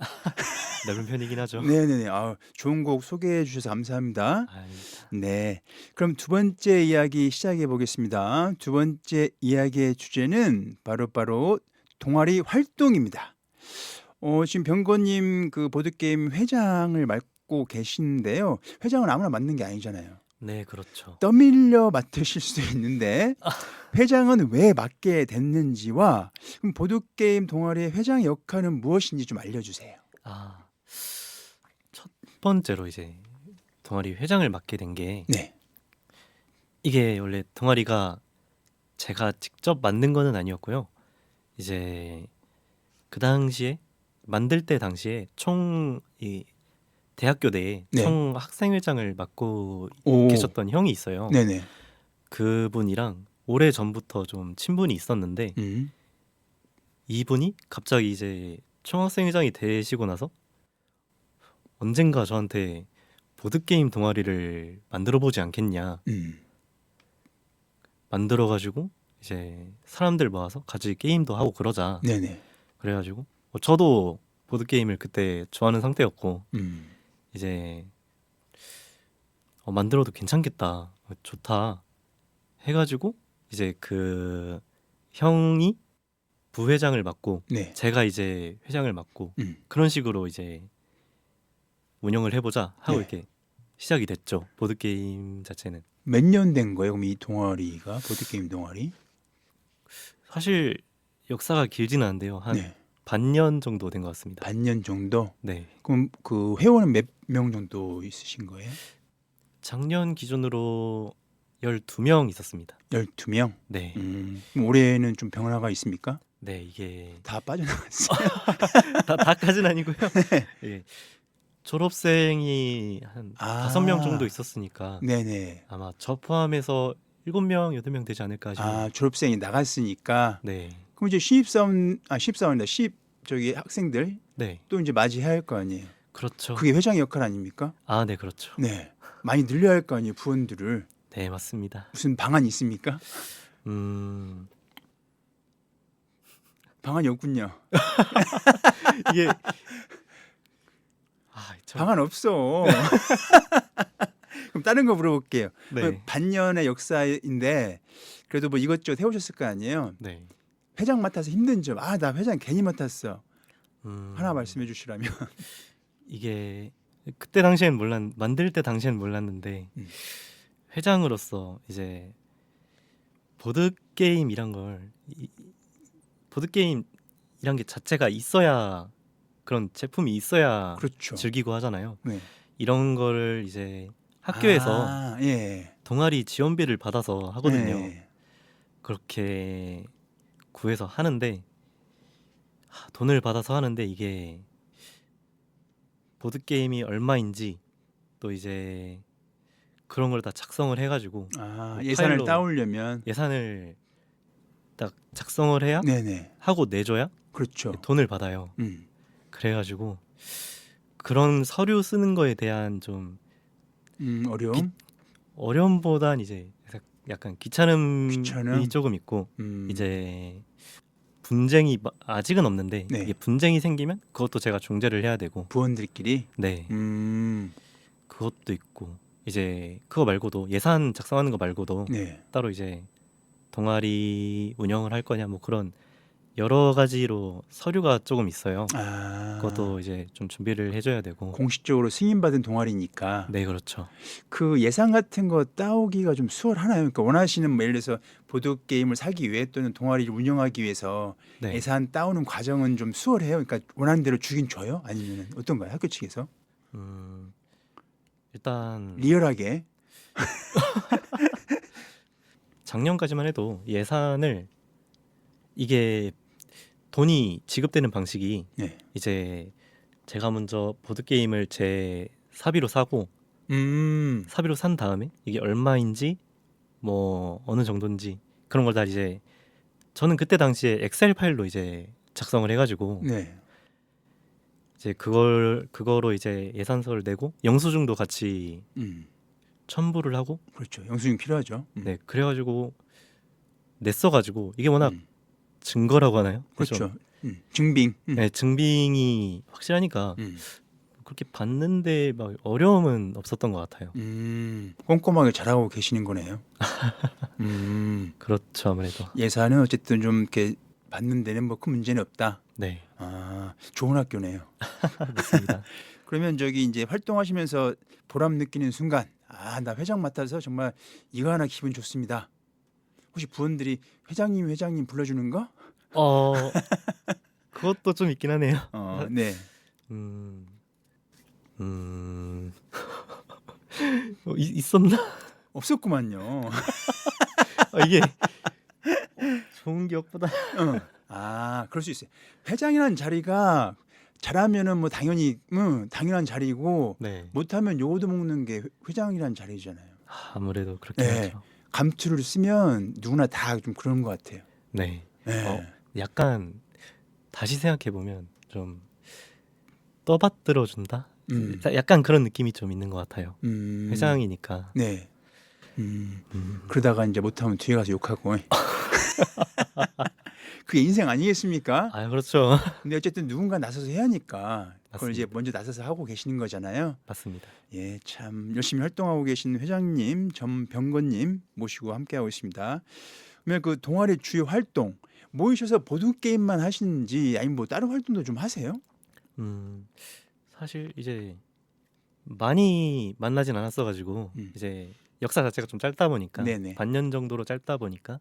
넓은 편이긴 하죠. 네네네. 아, 좋은 곡 소개해 주셔서 감사합니다. 아닙니다. 네. 그럼 두 번째 이야기 시작해 보겠습니다. 두 번째 이야기의 주제는 바로 동아리 활동입니다. 지금 병건님 그 보드게임 회장을 맡고 계신데요. 회장은 아무나 맡는 게 아니잖아요. 네, 그렇죠. 떠밀려 맡으실 수도 있는데 회장은 왜 맡게 됐는지와 그럼 보드게임 동아리의 회장 역할은 무엇인지 좀 알려주세요. 첫 번째로 이제 동아리 회장을 맡게 된 게 네. 이게 원래 동아리가 제가 직접 만든 거는 아니었고요. 이제 그 당시에 만들 때 당시에 총 이 대학교 내에 네. 총 학생회장을 맡고 오. 계셨던 형이 있어요. 네네. 그분이랑 오래 전부터 좀 친분이 있었는데 이분이 갑자기 이제 총학생회장이 되시고 나서 언젠가 저한테 보드게임 동아리를 만들어 보지 않겠냐 만들어 가지고 이제 사람들 모아서 같이 게임도 하고 그러자. 네네. 그래가지고 저도 보드게임을 그때 좋아하는 상태였고 이제 만들어도 괜찮겠다, 좋다 해가지고 이제 그 형이 부회장을 맡고 네. 제가 이제 회장을 맡고 그런 식으로 이제 운영을 해보자 하고 네. 이렇게 시작이 됐죠. 보드게임 자체는 몇 년 된 거예요? 그럼 이 동아리가 보드게임 동아리? 사실 역사가 길지는 않은데요. 한 네. 반년 정도 된 것 같습니다. 반년 정도? 네. 그럼 그 회원은 몇 명 정도 있으신 거예요? 작년 기준으로 12명 있었습니다. 12명? 네. 그럼 올해는 좀 변화가 있습니까? 네, 이게 다 빠져나갔어요. 다까지는 아니고요. 예. 졸업생이 한 아. 5명 정도 있었으니까 네네. 아마 저 포함해서 7명, 8명 되지 않을까 싶어요. 아, 졸업생이 나갔으니까. 네. 그럼 이제 저기 학생들 네. 또 이제 맞이해야 할 거 아니에요. 그렇죠. 그게 회장 역할 아닙니까? 아, 네, 그렇죠. 네. 많이 늘려야 할 거 아니에요, 부원들을. 네, 맞습니다. 무슨 방안 있습니까? 방안이 없군요. 이게 방안 없어. 그럼 다른 거 물어볼게요. 네. 반년의 역사인데 그래도 뭐 이것저것 해오셨을 거 아니에요. 네. 회장 맡아서 힘든 점. 아, 나 회장 괜히 맡았어. 하나 말씀해 주시라면. 이게 그때 당시엔 만들 때 당시엔 몰랐는데 회장으로서 이제 보드 게임이란 걸 보드 게임이란 게 자체가 있어야 그런 제품이 있어야 그렇죠. 즐기고 하잖아요. 네. 이런 거를 이제 학교에서 아, 예. 동아리 지원비를 받아서 하거든요. 예. 그렇게 구해서 하는데 돈을 받아서 하는데 이게 보드 게임이 얼마인지 또 이제 그런 걸 다 작성을 해가지고 아, 뭐 예산을 파일로 따오려면 예산을 딱 작성을 해야 네네. 하고 내줘야 그렇죠. 돈을 받아요. 그래가지고 그런 서류 쓰는 거에 대한 좀 어려움. 어려움보단 이제 약간 귀찮음이 귀찮음? 조금 있고 음. 이제 분쟁이 아직은 없는데 네. 이게 분쟁이 생기면 그것도 제가 중재를 해야 되고 부원들끼리. 네 음. 그것도 있고 이제 그거 말고도 예산 작성하는 거 말고도 네. 따로 이제 동아리 운영을 할 거냐 뭐 그런 여러 가지로 서류가 조금 있어요. 아. 그것도 이제 좀 준비를 해줘야 되고 공식적으로 승인받은 동아리니까 네 그렇죠. 그 예산 같은 거 따오기가 좀 수월하나요? 그러니까 원하시는 뭐 예를 들어서 보드 게임을 사기 위해 또는 동아리를 운영하기 위해서 네. 예산 따오는 과정은 좀 수월해요. 그러니까 원하는 대로 주긴 줘요? 아니면 어떤가요? 학교 측에서 일단 리얼하게. 작년까지만 해도 예산을 이게 돈이 지급되는 방식이 네. 이제 제가 먼저 보드 게임을 제 사비로 사고 사비로 산 다음에 이게 얼마인지 뭐 어느 정도인지 그런 걸 다 이제 저는 그때 당시에 엑셀 파일로 이제 작성을 해가지고 네. 이제 그거로 이제 예산서를 내고 영수증도 같이 첨부를 하고 그렇죠. 영수증 필요하죠. 네 그래가지고 냈어가지고 이게 워낙 음. 증거라고 하나요? 그렇죠. 증빙. 네, 증빙이 확실하니까 그렇게 받는데 막 어려움은 없었던 것 같아요. 꼼꼼하게 잘하고 계시는 거네요. 그렇죠 아무래도. 예산은 어쨌든 좀 이렇게 받는 데는 뭐 큰 문제는 없다. 네 아, 좋은 학교네요. 맞습니다. 그러면 저기 이제 활동하시면서 보람 느끼는 순간, 아, 나 회장 맡아서 정말 이거 하나 기분 좋습니다. 혹시 부원들이 회장님 불러주는 거? 그것도 좀 있긴 하네요. 네. 있었나? 없었구만요. 이게 좋은 기억보다 아, 그럴 수 있어요. 회장이라는 자리가 잘하면은 뭐 당연히 당연한 자리고 네 못하면 요거도 먹는 게 회장이라는 자리잖아요. 아무래도 그렇게 네. 하죠. 감투를 쓰면 누구나 다 좀 그런 것 같아요. 네. 네. 약간 다시 생각해 보면 좀 떠받들어 준다. 약간 그런 느낌이 좀 있는 것 같아요. 회장이니까. 네. 그러다가 이제 못하면 뒤에 가서 욕하고. 그게 인생 아니겠습니까? 아 그렇죠. 근데 어쨌든 누군가 나서서 해야 하니까 그걸 맞습니다. 이제 먼저 나서서 하고 계시는 거잖아요. 맞습니다. 예, 참 열심히 활동하고 계신 회장님, 전병건님 모시고 함께하고 있습니다. 그러면 그 동아리 주요 활동 모이셔서 보드 게임만 하시는지 아니면 뭐 다른 활동도 좀 하세요? 사실 이제 많이 만나진 않았어가지고 이제 역사 자체가 좀 짧다 보니까 네네. 반년 정도로 짧다 보니까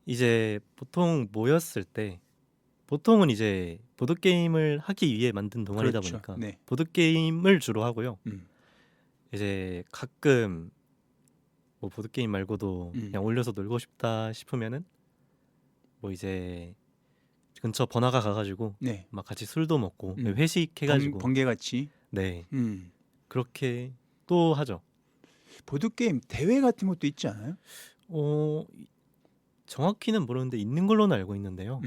이제 보통 모였을 때 보통은 이제 보드 게임을 하기 위해 만든 동아리다 그렇죠. 보니까 네. 보드 게임을 주로 하고요. 이제 가끔 뭐 보드 게임 말고도 그냥 올려서 놀고 싶다 싶으면은 뭐 이제 근처 번화가 가가지고 네. 막 같이 술도 먹고 회식해가지고 번개같이. 네 음. 그렇게 또 하죠. 보드 게임 대회 같은 것도 있지 않아요? 정확히는 모르는데 있는 걸로는 알고 있는데요.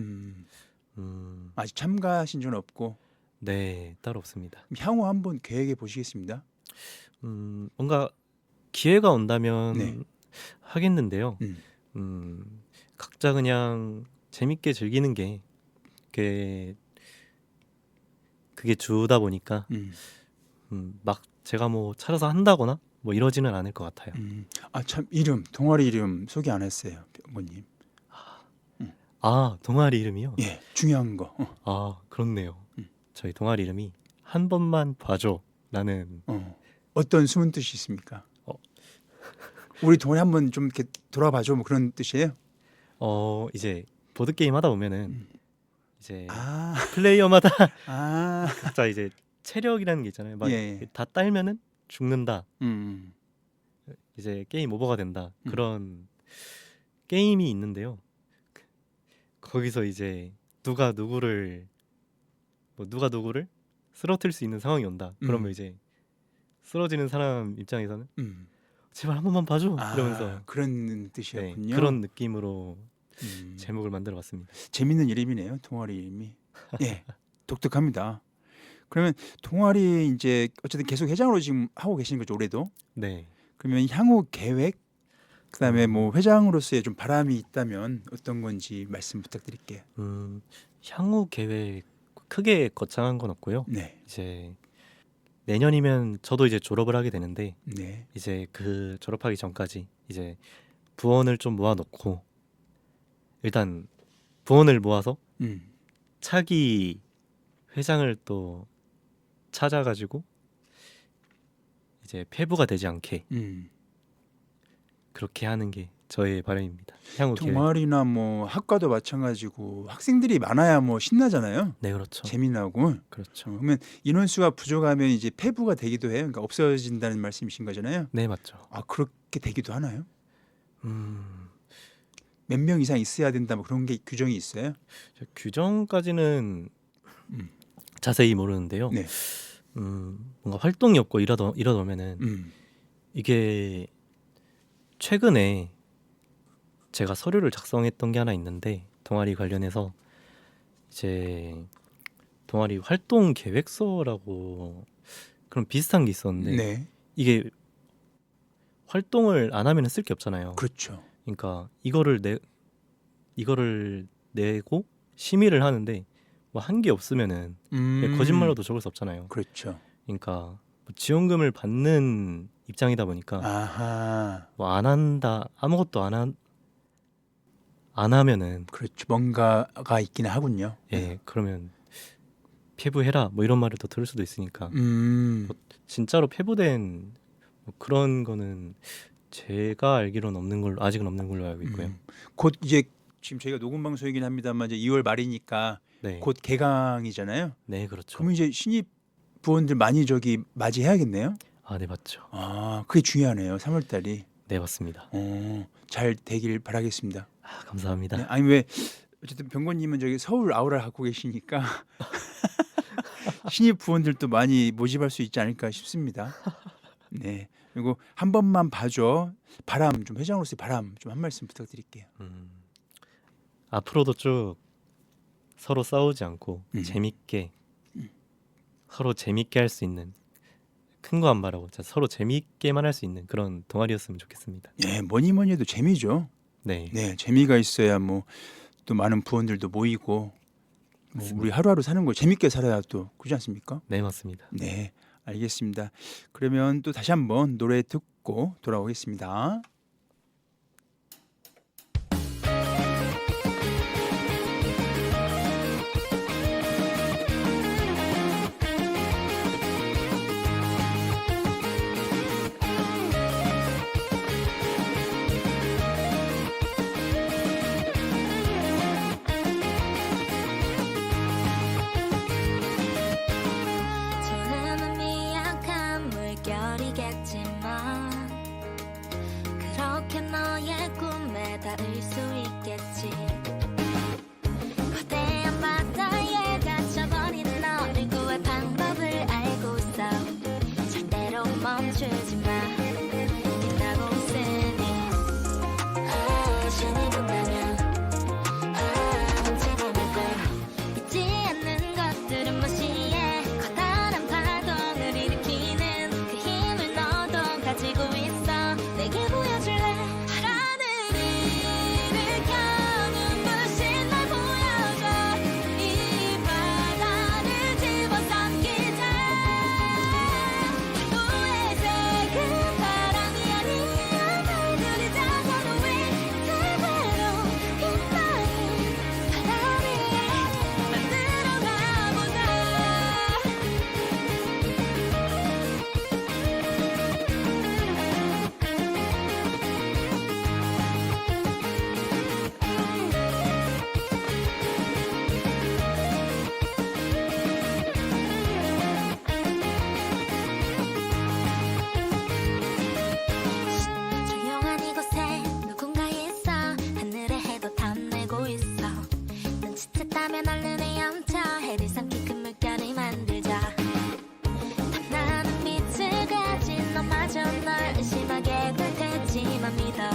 아직 참가하신 적은 없고 네 따로 없습니다. 향후 한번 계획해 보시겠습니다. 뭔가 기회가 온다면 네. 하겠는데요. 각자 그냥 재밌게 즐기는 게 그게 주다 보니까 막 제가 뭐 찾아서 한다거나 뭐 이러지는 않을 것 같아요. 아 참 이름 동아리 이름 소개 안 했어요, 병고님. 아, 동아리 이름이요? 예, 중요한 거. 아, 그렇네요. 저희 동아리 이름이 한 번만 봐줘라는. 어떤 숨은 뜻이 있습니까? 어. 우리 동아리 한번 좀 이렇게 돌아봐줘 뭐 그런 뜻이에요? 이제 보드 게임 하다 보면은 이제 아, 플레이어마다 아, 각자 이제 체력이라는 게 있잖아요. 막 예. 다 딸면은 죽는다. 음, 이제 게임 오버가 된다. 그런 게임이 있는데요. 거기서 이제 누가 누구를 쓰러뜨릴 수 있는 상황이 온다. 그러면 이제 쓰러지는 사람 입장에서는 제발 한 번만 봐줘 이러면서 그런 네, 뜻이었군요. 그런 느낌으로 음, 제목을 만들어봤습니다. 재밌는 이름이네요, 동아리 이름이. 예, 독특합니다. 그러면 동아리 이제 어쨌든 계속 회장으로 지금 하고 계시는 거죠, 올해도? 네. 그러면 향후 계획, 그다음에 뭐 회장으로서의 좀 바람이 있다면 어떤 건지 말씀 부탁드릴게요. 향후 계획 크게 거창한 건 없고요. 네, 이제 내년이면 저도 이제 졸업을 하게 되는데 네, 이제 그 졸업하기 전까지 이제 부원을 좀 모아놓고 일단 부원을 모아서 차기 회장을 또 찾아가지고 이제 폐부가 되지 않게 그렇게 하는 게 저의 바람입니다. 향후 계획. 동아리나 뭐 학과도 마찬가지고 학생들이 많아야 뭐 신나잖아요. 네, 그렇죠. 재미나고. 그렇죠. 그러면 인원수가 부족하면 이제 폐부가 되기도 해요. 그러니까 없어진다는 말씀이신 거잖아요. 네, 맞죠. 아, 그렇게 되기도 하나요? 음, 몇 명 이상 있어야 된다 뭐 그런 게 규정이 있어요? 규정까지는 음. 자세히 모르는데요. 네. 뭔가 활동이 없고 이러면은 이게 최근에 제가 서류를 작성했던 게 하나 있는데 동아리 관련해서 이제 동아리 활동 계획서라고 그런 비슷한 게 있었는데 네. 이게 활동을 안 하면 쓸 게 없잖아요. 그렇죠. 그러니까 이거를 내고 심의를 하는데 뭐 한 게 없으면은 거짓말로도 적을 수 없잖아요. 그렇죠. 그러니까 뭐 지원금을 받는 입장이다 보니까 아하. 뭐 안 한다 아무것도 안 하면은 그렇죠. 뭔가가 있기는 하군요. 예 그러면 폐부해라 뭐 이런 말을 또 들을 수도 있으니까 진짜로 폐부된 뭐 그런 거는 제가 알기로는 아직은 없는 걸로 알고 있고요. 곧 이제 지금 저희가 녹음 방송이긴 합니다만 이제 2월 말이니까 네, 곧 개강이잖아요. 네 그렇죠. 그러면 이제 신입 부원들 많이 저기 맞이해야겠네요. 아, 네 맞죠. 아, 그게 중요하네요. 3월 달이. 네 맞습니다. 잘 되길 바라겠습니다. 아, 감사합니다. 네, 아니 왜 어쨌든 병건님은 저기 서울 아우라를 갖고 계시니까 신입 부원들도 많이 모집할 수 있지 않을까 싶습니다. 네. 그리고 한 번만 봐줘. 바람 좀 회장으로서의 바람 좀 한 말씀 부탁드릴게요. 앞으로도 쭉 서로 싸우지 않고 재밌게 서로 재밌게 할 수 있는 큰 거 안 바라고 서로 재밌게만 할 수 있는 그런 동아리였으면 좋겠습니다. 예, 뭐니 해도 재미죠. 네, 네, 재미가 있어야 뭐 또 많은 부원들도 모이고 뭐 우리 하루하루 사는 거 재밌게 살아야 또 그렇지 않습니까? 네 맞습니다. 네, 알겠습니다. 그러면 또 다시 한번 노래 듣고 돌아오겠습니다. 처음은 미약한 물결이겠지만 그렇게 너의 꿈에 닿을 수 있겠지. 거대한 바다에 갇혀버린 너를 구할 방법을 알고서 절대로 멈추지 마. 빛나고 있으니 신이 본다면 훔치고 말걸. 잊지 않는 것들은 무시해. 커다란 파동을 일으키는 그 힘을 너도 가지고 있어. 내게 보여줄래? 하늘을 일으켜 눈부신 날 보여줘. 이 타면 얼른 헤엄쳐 해를 삼킨 큰 물결을 만들자 탐나는 빛을 가진 너마저 널 의심하게 될 테지만 믿어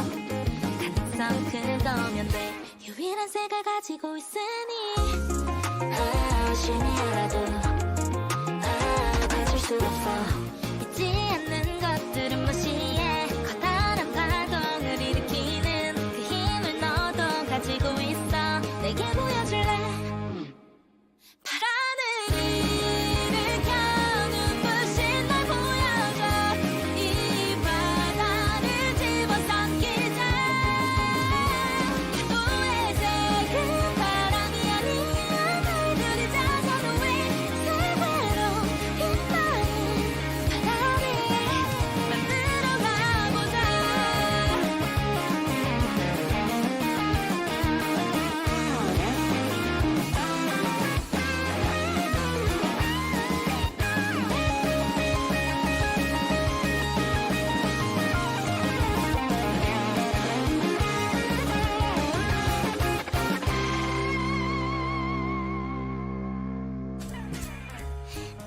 가능성 큰 거면 돼 유일한 색을 가지고 있으니 심이라도 가질 수 없어 잊지 않는 것들은 무시해 커다란 파동을 일으키는 그 힘을 너도 가지고 있어 내게 보여줄래 파란을 일으켜 눈부신 널 보여줘 이 바다를 집어삼키자 파도의 색은 바람이 아니야 너희들이 자서는 왜 새로 빛나는 바다 위에 만들어 가보자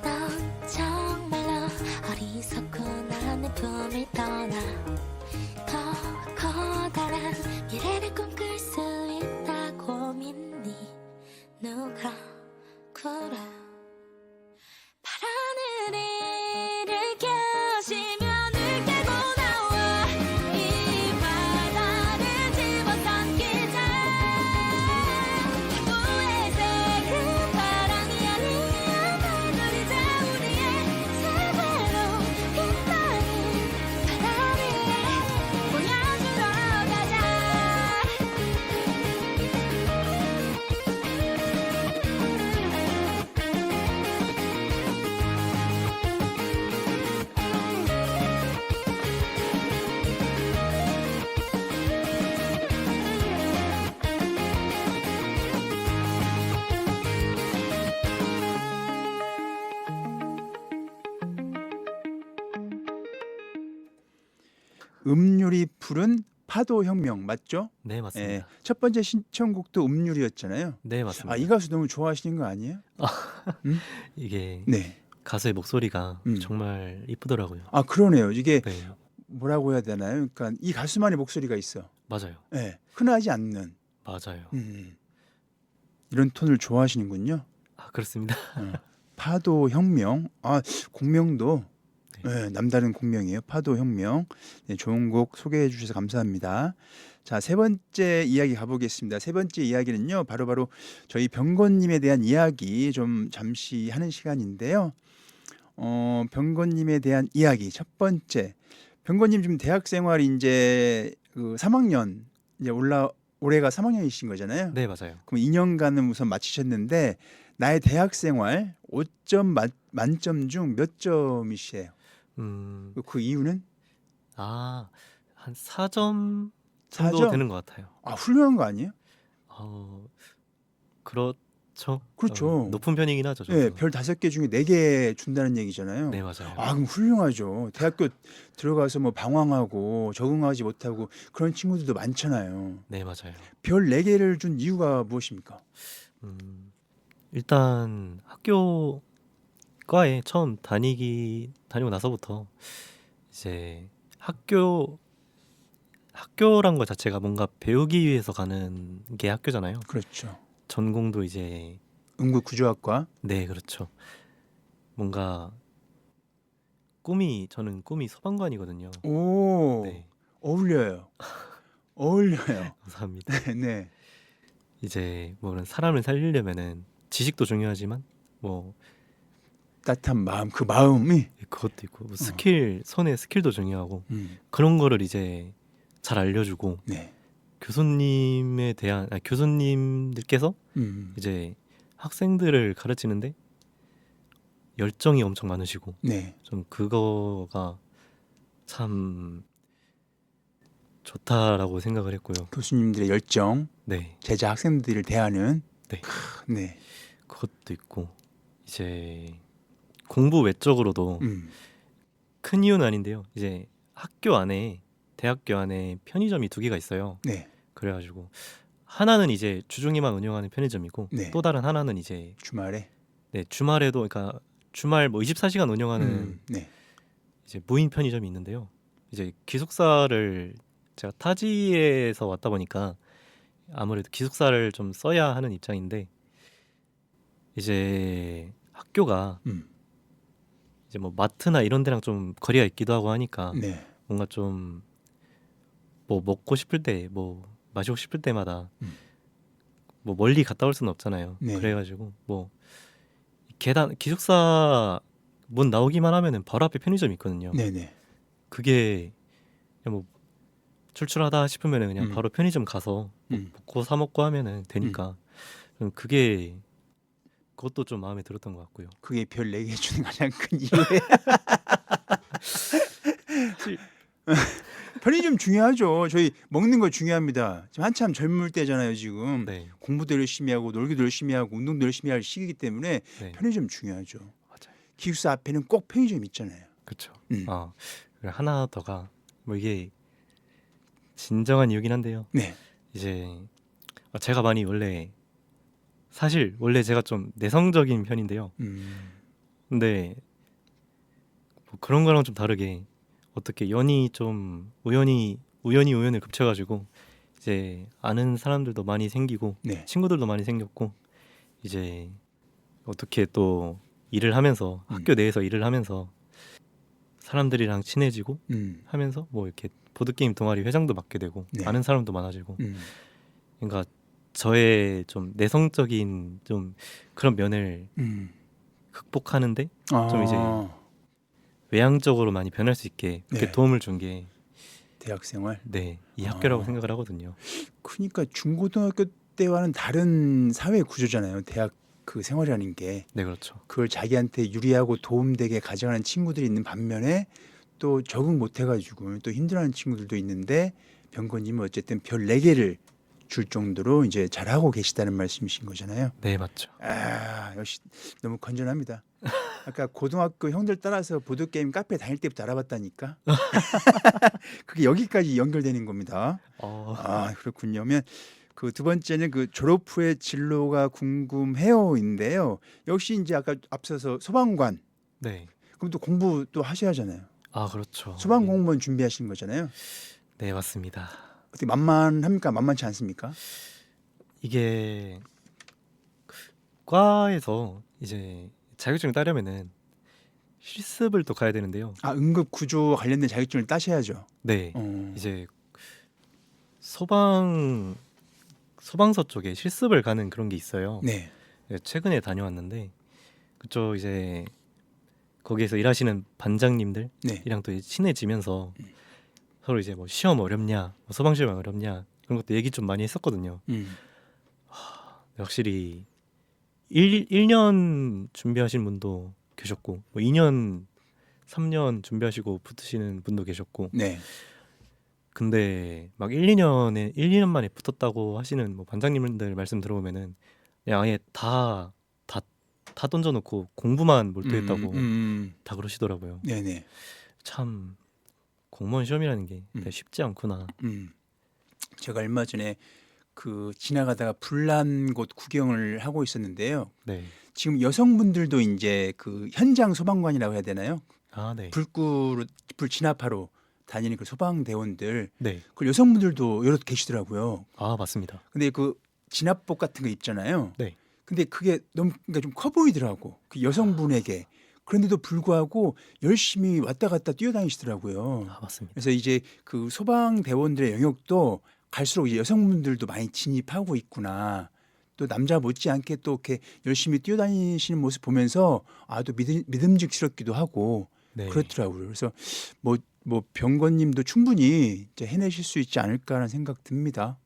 넌 정말로 어리석구나 내 품을 떠나 더 커다란 미래를 꿈꿀 수 있다고 믿니 누가 그래 파란을 일으켜 심연을 깨고 나와 이 바다를 집어삼키자 파도의 색은 바람이 아니야 너희들이자 우리의 새로 빛나는 바다 위에 보여주러 가자 음률이 푸른 파도혁명 맞죠? 네, 맞습니다. 예. 첫 번째 신청곡도 음률이었잖아요. 네, 맞습니다. 이 가수 너무 좋아하시는 거 아니에요? 이게 네. 가수의 목소리가 음. 정말 이쁘더라고요. 그러네요. 이게 네, 뭐라고 해야 되나요? 그러니까 이 가수만의 목소리가 있어. 맞아요. 예. 흔하지 않는. 맞아요. 이런 톤을 좋아하시는군요. 그렇습니다. 파도혁명. 공명도 네. 남다른 공명이에요. 파도혁명. 네, 좋은 곡 소개해 주셔서 감사합니다. 자, 세 번째 이야기 가보겠습니다. 세 번째 이야기는요. 바로 저희 병건님에 대한 이야기 좀 잠시 하는 시간인데요. 병건님에 대한 이야기 첫 번째. 병건님 지금 대학 생활 이제 그 3학년 이제 올해가 3학년이신 거잖아요. 네, 맞아요. 그럼 2년간은 우선 마치셨는데 나의 대학 생활 5점 만점 중 몇 점이시에요? 그 이유는? 한 4점 정도 4점? 되는 것 같아요. 훌륭한 거 아니에요? 그렇죠. 그렇죠. 높은 편이긴 하죠. 저도. 네, 별 5개 중에 4개 준다는 얘기잖아요. 네, 맞아요. 그럼 훌륭하죠. 대학교 들어가서 뭐 방황하고 적응하지 못하고 그런 친구들도 많잖아요. 네, 맞아요. 별 4개를 준 이유가 무엇입니까? 일단 학교과에 처음 다니고 나서부터 이제 학교란 것 자체가 뭔가 배우기 위해서 가는 게 학교잖아요. 그렇죠. 전공도 이제 응급구조학과. 네, 그렇죠. 뭔가 저는 꿈이 소방관이거든요. 오, 네, 어울려요. 어울려요. 감사합니다. 네. 이제 뭐 그런 사람을 살리려면은 지식도 중요하지만 뭐 따뜻한 마음, 그 마음이. 그것도 있고 뭐 손의 스킬도 중요하고 음, 그런 거를 이제 잘 알려주고 네. 교수님들께서 이제 학생들을 가르치는데 열정이 엄청 많으시고 네. 좀 그거가 참 좋다라고 생각을 했고요. 교수님들의 열정, 네, 제자 학생들을 대하는. 네. 네. 그것도 있고 이제 공부 외적으로도 큰 이유는 아닌데요. 이제 대학교 안에 편의점이 2개가 있어요. 네. 그래가지고 하나는 이제 주중에만 운영하는 편의점이고 네. 또 다른 하나는 이제 주말에. 네, 주말에도 그러니까 주말 뭐 24시간 운영하는 네. 이제 무인 편의점이 있는데요. 이제 기숙사를 제가 타지에서 왔다 보니까 아무래도 기숙사를 좀 써야 하는 입장인데 이제 학교가 음. 이제 뭐 마트나 이런 데랑 좀 거리가 있기도 하고 하니까 네. 뭔가 좀 뭐 먹고 싶을 때 뭐 마시고 싶을 때마다 뭐 멀리 갔다 올 수는 없잖아요. 네. 그래가지고 뭐 계단 기숙사 문 나오기만 하면은 바로 앞에 편의점이 있거든요. 네네. 그게 그냥 뭐 출출하다 싶으면은 그냥 음. 바로 편의점 가서 뭐 음. 먹고 사 먹고 하면은 되니까 저는 그게 그것도 좀 마음에 들었던 것 같고요. 그게 별 4개 주는 가장 큰 이유에 편의점 중요하죠. 저희 먹는 거 중요합니다. 지금 한참 젊을 때잖아요. 지금 네, 공부도 열심히 하고 놀기도 열심히 하고 운동도 열심히 할 시기이기 때문에 네, 편의점 중요하죠. 맞아요. 기숙사 앞에는 꼭 편의점 있잖아요. 그렇죠. 음. 그리고 하나 더가 뭐 이게 진정한 이유긴 한데요. 네. 이제 제가 많이 원래 제가 좀 내성적인 편인데요. 근데 뭐 그런 거랑 좀 다르게 어떻게 연이 좀 우연을 겹쳐가지고 이제 아는 사람들도 많이 생기고 네. 친구들도 많이 생겼고 이제 어떻게 또 일을 하면서 학교 내에서 일을 하면서 사람들이랑 친해지고 하면서 뭐 이렇게 보드게임 동아리 회장도 맡게 되고 네. 아는 사람도 많아지고 음. 그러니까 저의 좀 내성적인 좀 그런 면을 극복하는데 좀 이제 외향적으로 많이 변할 수 있게 그렇게 네. 도움을 준 게 대학 생활. 네, 이 학교라고 아. 생각을 하거든요. 그러니까 중고등학교 때와는 다른 사회 구조잖아요. 대학 그 생활이라는 게 네, 그렇죠. 그걸 자기한테 유리하고 도움되게 가져가는 친구들이 있는 반면에 또 적응 못 해가지고 또 힘들어하는 친구들도 있는데 병건님은 어쨌든 별 4개를 줄 정도로 이제 잘하고 계시다는 말씀이신 거잖아요. 네, 맞죠. 아, 역시 너무 건전합니다. 아까 고등학교 형들 따라서 보드게임 카페 다닐 때부터 알아봤다니까. 그게 여기까지 연결되는 겁니다. 아, 그렇군요. 그러면 그 두 번째는 그 졸업 후의 진로가 궁금해요인데요. 역시 이제 아까 앞서서 소방관. 네. 그럼 또 공부 또 하셔야 하잖아요. 그렇죠. 소방 네. 공무원 준비하시는 거잖아요. 네, 맞습니다. 어떻게 만만합니까? 만만치 않습니까? 이게 과에서 이제 자격증을 따려면은 실습을 또 가야 되는데요. 아, 응급 구조 관련된 자격증을 따셔야죠. 네, 어. 이제 소방서 쪽에 실습을 가는 그런 게 있어요. 네. 네, 최근에 다녀왔는데 그쪽 이제 거기에서 일하시는 반장님들이랑 네. 또 이제 친해지면서 서로 이제 뭐 시험 어렵냐, 뭐 소방 시험 어렵냐 그런 것도 얘기 좀 많이 했었거든요. 확실히 1년 준비하신 분도 계셨고 뭐 2년, 3년 준비하시고 붙으시는 분도 계셨고 네. 근데 막 1, 2년 만에 붙었다고 하시는 뭐 반장님들 말씀 들어보면은 그냥 아예 다 던져놓고 공부만 몰두했다고 다 그러시더라고요. 네네. 참 공무원 시험이라는 게 쉽지 않구나. 제가 얼마 전에 그 지나가다가 불난 곳 구경을 하고 있었는데요. 네. 지금 여성분들도 이제 그 현장 소방관이라고 해야 되나요? 네. 불 진압하러 다니는 그 소방대원들. 네. 그 여성분들도 여러 계시더라고요. 맞습니다. 근데 그 진압복 같은 거 입잖아요. 네. 근데 그게 너무 그러니까 좀 커 보이더라고. 그 여성분에게. 그런데도 불구하고 열심히 왔다 갔다 뛰어다니시더라고요. 맞습니다. 그래서 이제 그 소방대원들의 영역도 갈수록 이제 여성분들도 많이 진입하고 있구나. 또 남자 못지않게 또 이렇게 열심히 뛰어다니시는 모습 보면서 또 믿음직스럽기도 하고 네. 그렇더라고요. 그래서 뭐 병건님도 충분히 이제 해내실 수 있지 않을까라는 생각 듭니다.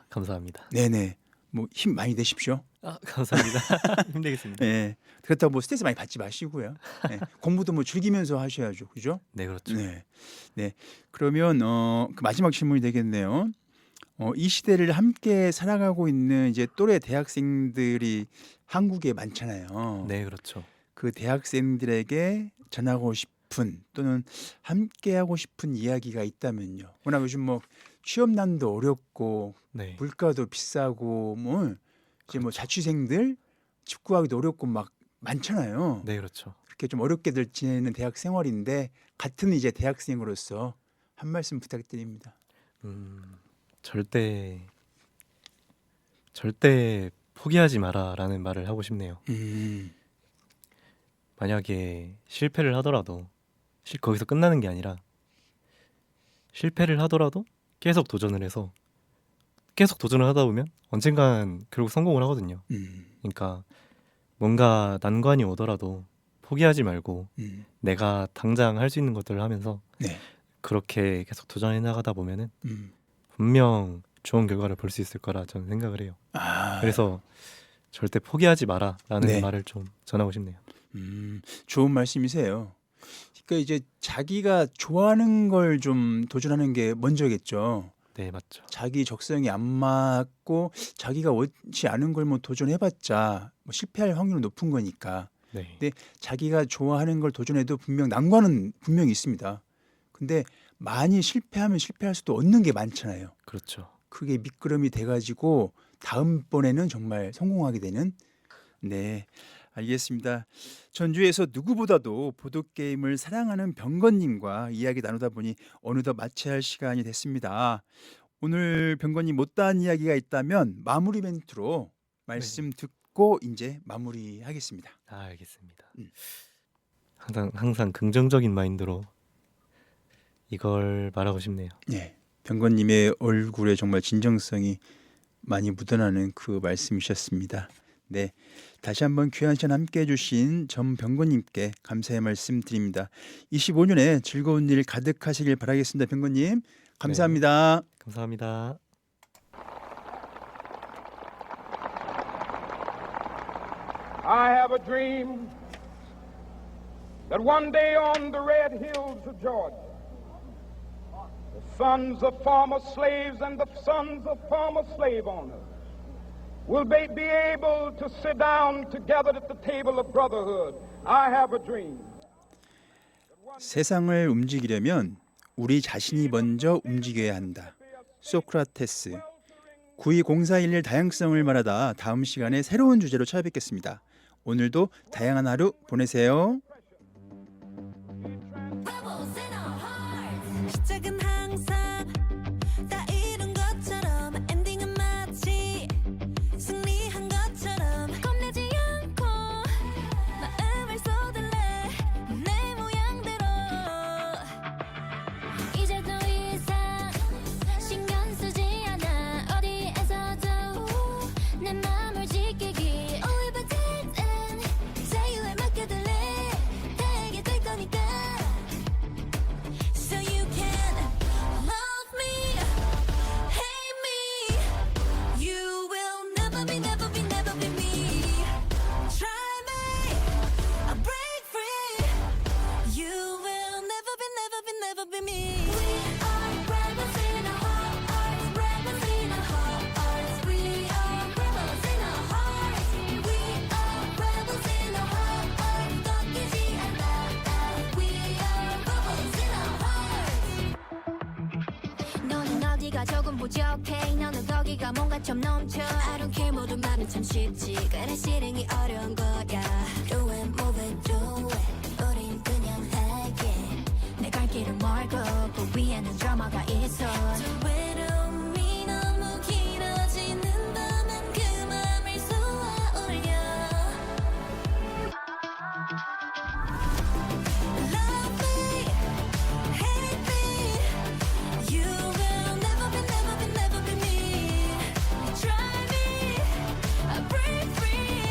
감사합니다. 네네. 뭐 힘 많이 내십시오. 감사합니다. 힘내겠습니다. 네. 그렇다고 뭐 스트레스 많이 받지 마시고요. 네. 공부도 뭐 즐기면서 하셔야죠. 그죠? 네, 그렇죠. 네. 네. 그러면 그 마지막 질문이 되겠네요. 이 시대를 함께 살아가고 있는 이제 또래 대학생들이 한국에 많잖아요. 네, 그렇죠. 그 대학생들에게 전하고 싶은 또는 함께 하고 싶은 이야기가 있다면요. 워낙 요즘 뭐 취업난도 어렵고 네. 물가도 비싸고 뭐 이제 뭐 자취생들 집 구하기도 어렵고 막 많잖아요. 네, 그렇죠. 그렇게 좀 어렵게들 지내는 대학 생활인데 같은 이제 대학생으로서 한 말씀 부탁드립니다. 절대 포기하지 마라라는 말을 하고 싶네요. 만약에 실패를 하더라도 거기서 끝나는 게 아니라 실패를 하더라도 계속 도전을 해서 계속 도전을 하다 보면 언젠간 결국 성공을 하거든요. 그러니까 뭔가 난관이 오더라도 포기하지 말고 내가 당장 할 수 있는 것들을 하면서 네. 그렇게 계속 도전해 나가다 보면은 분명 좋은 결과를 볼 수 있을 거라 저는 생각을 해요. 그래서 절대 포기하지 마라라는 네. 말을 좀 전하고 싶네요. 좋은 말씀이세요. 그러니까 이제 자기가 좋아하는 걸 좀 도전하는 게 먼저겠죠. 네, 맞죠. 자기 적성이 안 맞고 자기가 원치 않은 걸 뭐 도전해봤자 뭐 실패할 확률은 높은 거니까. 네. 근데 자기가 좋아하는 걸 도전해도 분명 난관은 분명히 있습니다. 근데 많이 실패하면 실패할 수도 없는 게 많잖아요. 그렇죠. 그게 미끄럼이 돼가지고 다음번에는 정말 성공하게 되는. 네, 알겠습니다. 전주에서 누구보다도 보드게임을 사랑하는 병건님과 이야기 나누다 보니 어느덧 마쳐야 할 시간이 됐습니다. 오늘 병건님 못다한 이야기가 있다면 마무리 멘트로 말씀 듣고 이제 마무리하겠습니다. 알겠습니다. 항상 긍정적인 마인드로 이걸 말하고 싶네요. 네, 병건님의 얼굴에 정말 진정성이 많이 묻어나는 그 말씀이셨습니다. 네, 다시 한번 귀한 시간 함께 해주신 전병건님께 감사의 말씀 드립니다. 25년에 즐거운 일 가득하시길 바라겠습니다. 병건님 감사합니다. 감사합니다. I have a dream that one day on the red hills of Georgia, the sons of former slaves and the sons of former slave owners will be able to sit down together at the table of brotherhood. I have a dream. 세상을 움직이려면 우리 자신이 먼저 움직여야 한다. 소크라테스. 920411 다양성을 말하다 다음 시간에 새로운 주제로 찾아뵙겠습니다. 오늘도 다양한 하루 보내세요. 시작은 항상 다 이룬 것처럼 엔딩은 마치 승리한 것처럼 겁내지 않고 마음을 쏟을래 내 모양대로 이제 더 이상 신경 쓰지 않아 어디에서도 내 맘을 지키기 Only but then 자유에 맡겨둘래 되게 될 거니까 So you can love me, hate me. You will never be, never be, never be me. Try me, I'll break free. You will never be, never be, never be me. We are rebels in our hearts, rebels in our hearts. We are rebels in our hearts. We are rebels in our hearts. 꺾이지 않아. We are rebels in our hearts. 너는 어디가 조금 부족해 너는 거기가 뭔가 좀 넘쳐 I don't care 모든 말은 참 쉽지 그래 실행이 어려운 거야 Do it, move it, do it 우린 그냥 할게 내 갈 길은 멀고 그 위에는 드라마가 있어 저 외로움이 너무 길어지는다면 그 맘을 쏘아 올려 Love me, hate me. You will never be, never be, never be me. Try me, I'll break free.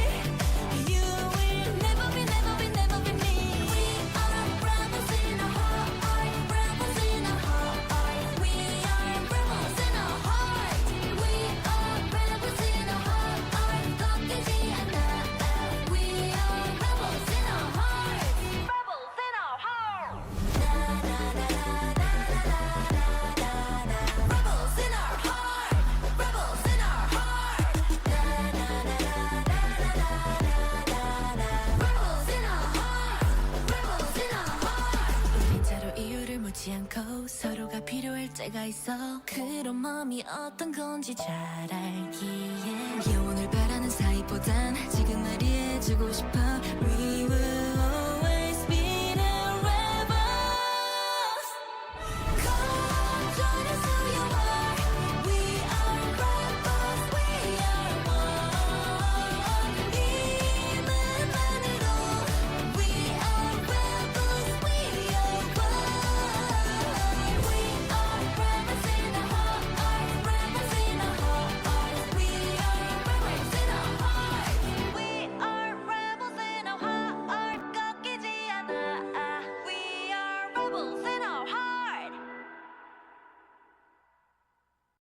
You will never be, never be, never be me. We are rebels in our hearts, rebels in our hearts. We are 때가 있어. 그런 마음이 어떤 건지 잘 알기에 영혼을 바라는 사이보단